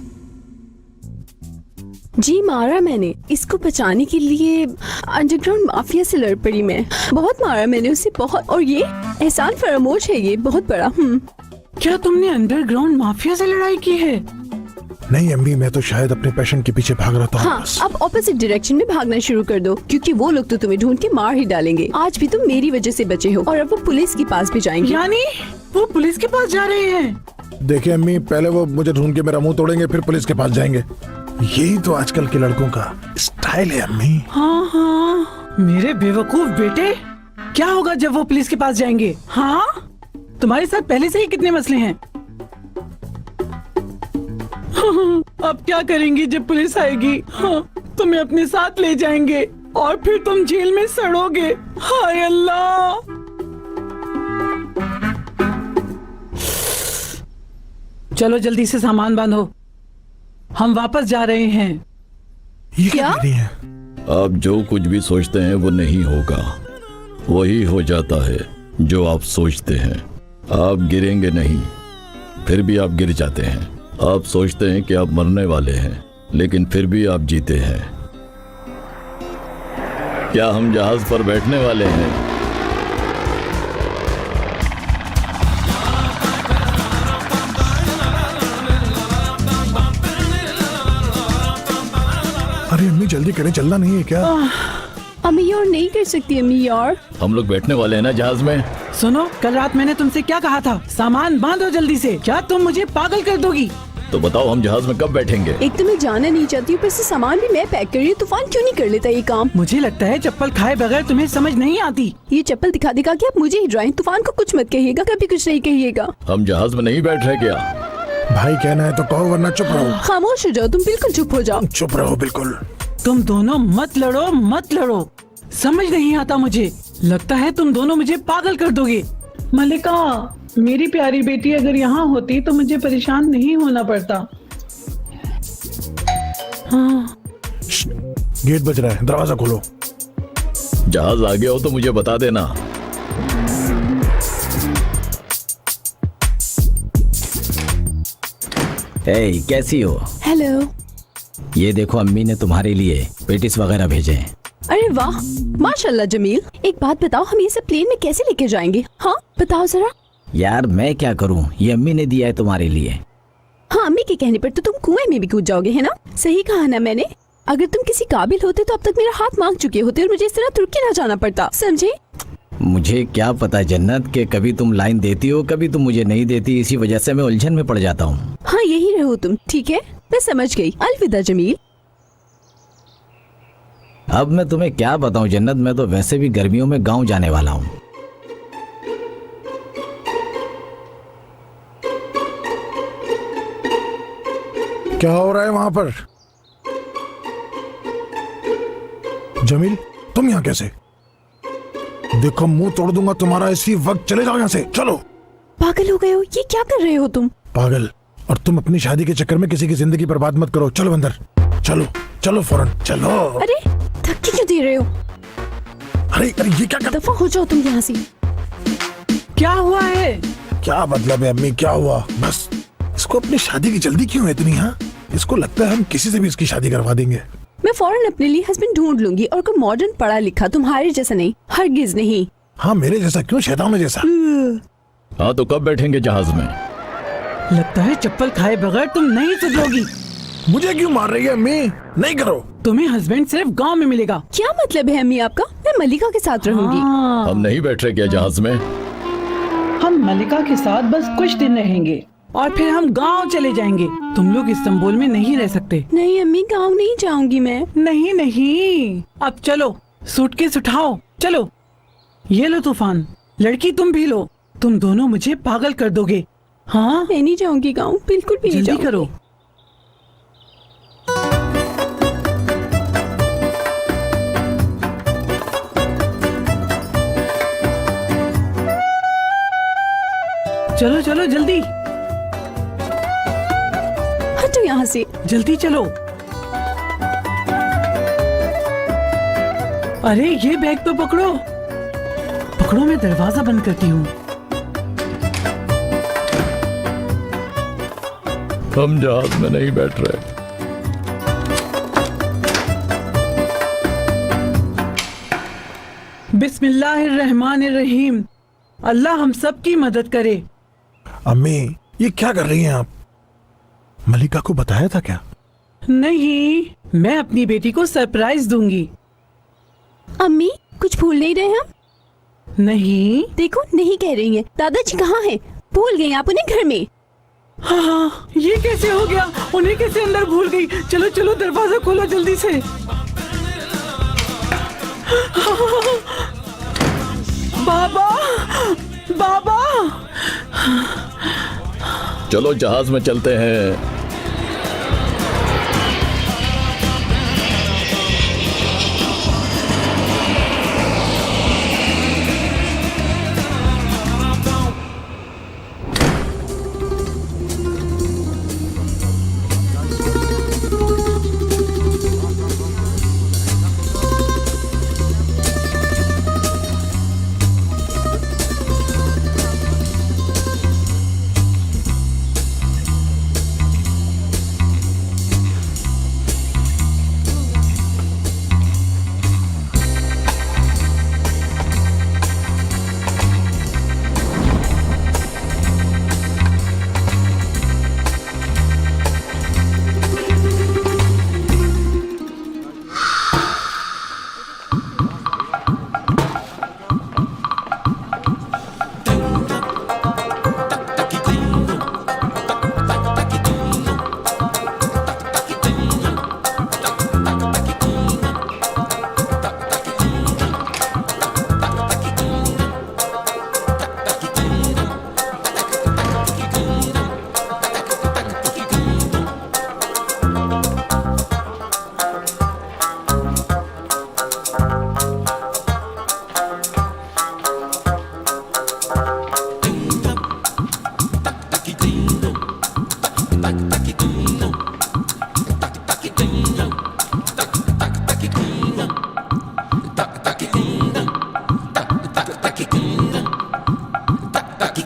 जी मारा मैंने। इसको बचाने के लिए अंडरग्राउंड माफिया से लड़ पड़ी मैं। बहुत मारा मैंने उसे, बहुत। और ये एहसान फरामोश है, ये बहुत बड़ा। क्या तुमने अंडरग्राउंड माफिया से लड़ाई की है? नहीं अम्मी, मैं तो शायद अपने पैशन के पीछे भाग रहा था। हाँ, अब ऑपोजिट डायरेक्शन में भागना शुरू कर दो, क्योंकि वो लोग तो तुम्हें ढूंढ के मार ही डालेंगे। आज भी तुम मेरी वजह से बचे हो, और अब वो पुलिस के पास भी जाएंगे। यानी वो पुलिस के पास जा रहे हैं? देखिए अम्मी, पहले वो मुझे ढूंढ के मेरा मुंह तोड़ेंगे, फिर पुलिस के पास जाएंगे। यही तो आजकल के लड़कों का स्टाइल है अम्मी। हाँ हाँ, मेरे बेवकूफ बेटे, क्या होगा जब वो पुलिस के पास जाएंगे? हाँ, तुम्हारे साथ पहले से ही कितने मसले हैं। अब क्या करेंगी जब पुलिस आएगी? हाँ, तुम्हें अपने साथ ले जाएंगे और फिर तुम जेल में सड़ोगे। हाय अल्लाह। चलो जल्दी से सामान बांधो, हम वापस जा रहे हैं। ये क्या? आप जो कुछ भी सोचते हैं वो नहीं होगा, वही हो जाता है जो आप सोचते हैं। आप गिरेंगे नहीं, फिर भी आप गिर जाते हैं। आप सोचते हैं कि आप मरने वाले हैं, लेकिन फिर भी आप जीते हैं। क्या हम जहाज पर बैठने वाले हैं? अरे अम्मी जल्दी करें, चलना नहीं है क्या? अम्मी और नहीं कर सकती अम्मी यार। हम लोग बैठने वाले हैं ना जहाज में। सुनो, कल रात मैंने तुमसे क्या कहा था? सामान बांधो जल्दी से। क्या तुम मुझे पागल कर दोगी? तो बताओ हम जहाज में कब बैठेंगे? एक तो मैं जाना नहीं चाहती, ऊपर से सामान भी मैं पैक कर रही हूँ। तूफान क्यों नहीं कर लेता ये काम? मुझे लगता है चप्पल खाए बगैर तुम्हें समझ नहीं आती। ये चप्पल दिखा दिखा के आप मुझे ही ड्राइंग। तूफान को कुछ मत कहिएगा, कभी कुछ नहीं कहिएगा। हम जहाज में नहीं बैठ रहे क्या? भाई कहना है तो कहो, वरना चुप रहो। खामोश हो जाओ, तुम बिल्कुल चुप हो जाओ। चुप रहो बिल्कुल। तुम दोनों मत लड़ो, मत लड़ो। समझ नहीं आता मुझे। लगता है तुम दोनों मुझे पागल कर दोगे। मलिका, मेरी प्यारी बेटी अगर यहाँ होती तो मुझे परेशान नहीं होना पड़ता। हाँ। गेट बज रहा है, दरवाजा खोलो। जहाज आ गया हो तो मुझे बता देना। हे, कैसी हो? हेलो। ये देखो, अम्मी ने तुम्हारे लिए पेटिस वगैरह भेजे हैं। अरे वाह, माशाल्लाह जमील। एक बात बताओ, हम ये सब प्लेन में कैसे लेके जाएंगे? हाँ बताओ जरा। यार मैं क्या करूं, ये अम्मी ने दिया है तुम्हारे लिए। हाँ, अम्मी के कहने पर तो तुम कुएं में भी कूद जाओगे, है ना? सही कहा ना मैंने? अगर तुम किसी काबिल होते तो अब तक मेरा हाथ मांग चुके होते और मुझे इस तरह तुर्की ना जाना पड़ता, समझे? मुझे क्या पता जन्नत के कभी तुम लाइन देती हो, कभी तुम मुझे नहीं देती। इसी वजह से मैं उलझन में पड़ जाता हूँ। हाँ, यही रहो तुम। ठीक है, मैं समझ गई। अलविदा जमील। अब मैं तुम्हें क्या बताऊं जन्नत, मैं तो वैसे भी गर्मियों में गांव जाने वाला हूँ। क्या हो रहा है वहां पर? जमील, तुम यहाँ कैसे? देखो मुंह तोड़ दूंगा तुम्हारा इसी वक्त। चले जाओ यहाँ से, चलो। पागल हो गए हो? ये क्या कर रहे हो तुम? पागल? और तुम अपनी शादी के चक्कर में किसी की जिंदगी बर्बाद मत करो। चलो अंदर, चलो चलो फौरन चलो। अरे धक्के क्यों दे रहे हो? अरे अरे ये क्या कर... दफा हो जाओ तुम यहाँ से। क्या हुआ है? क्या मतलब है अम्मी, क्या हुआ? बस इसको अपनी शादी की जल्दी क्यों है इतनी? हाँ, इसको लगता है हम किसी से भी इसकी शादी करवा देंगे। मैं फौरन अपने लिए हस्बैंड ढूंढ लूंगी और कोई मॉडर्न पढ़ा लिखा तुम्हारे जैसा नहीं, हरगिज नहीं। हाँ मेरे जैसा क्यों, शैतान जैसा। हाँ तो कब बैठेंगे जहाज में? लगता है चप्पल खाए बगैर तुम नहीं सुधरोगी। मुझे क्यों मार रही है अम्मी? नहीं करो। तुम्हें हस्बैंड सिर्फ गांव में मिलेगा। क्या मतलब है अम्मी आपका? मैं मलिका के साथ रहूंगी। हम नहीं बैठ रहे क्या जहाज में? हम मलिका के साथ बस कुछ दिन रहेंगे और फिर हम गांव चले जाएंगे। तुम लोग इस्तांबुल में नहीं रह सकते। नहीं अम्मी, गांव नहीं जाऊंगी मैं। नहीं नहीं, अब चलो सूटकेस उठाओ, चलो। ये लो तूफान, लड़की तुम भी लो। तुम दोनों मुझे पागल कर दोगे। हाँ मैं नहीं जाऊंगी गांव, बिल्कुल भी नहीं जल्दी जाऊंगी। करो। चलो चलो जल्दी, हटो यहाँ से। जल्दी चलो। अरे ये बैग तो पकड़ो, पकड़ो, मैं दरवाजा बंद करती हूँ। हम जहाज में नहीं बैठ रहे। बिस्मिल्लाहिर्रहमानिर्रहीम। अल्लाह हम सब की मदद करे। अम्मी ये क्या कर रही हैं आप? मलिका को बताया था क्या? नहीं, मैं अपनी बेटी को सरप्राइज दूंगी। अम्मी कुछ भूल नहीं रहे हम? नहीं। देखो नहीं कह रही हैं। दादाजी कहाँ हैं? भूल गए आप उन्हें घर में। हाँ, ये कैसे हो गया? उन्हें कैसे अंदर भूल गई? चलो चलो दरवाजा खोलो जल्दी से। बाबा, बाबा। चलो जहाज में चलते हैं। Taki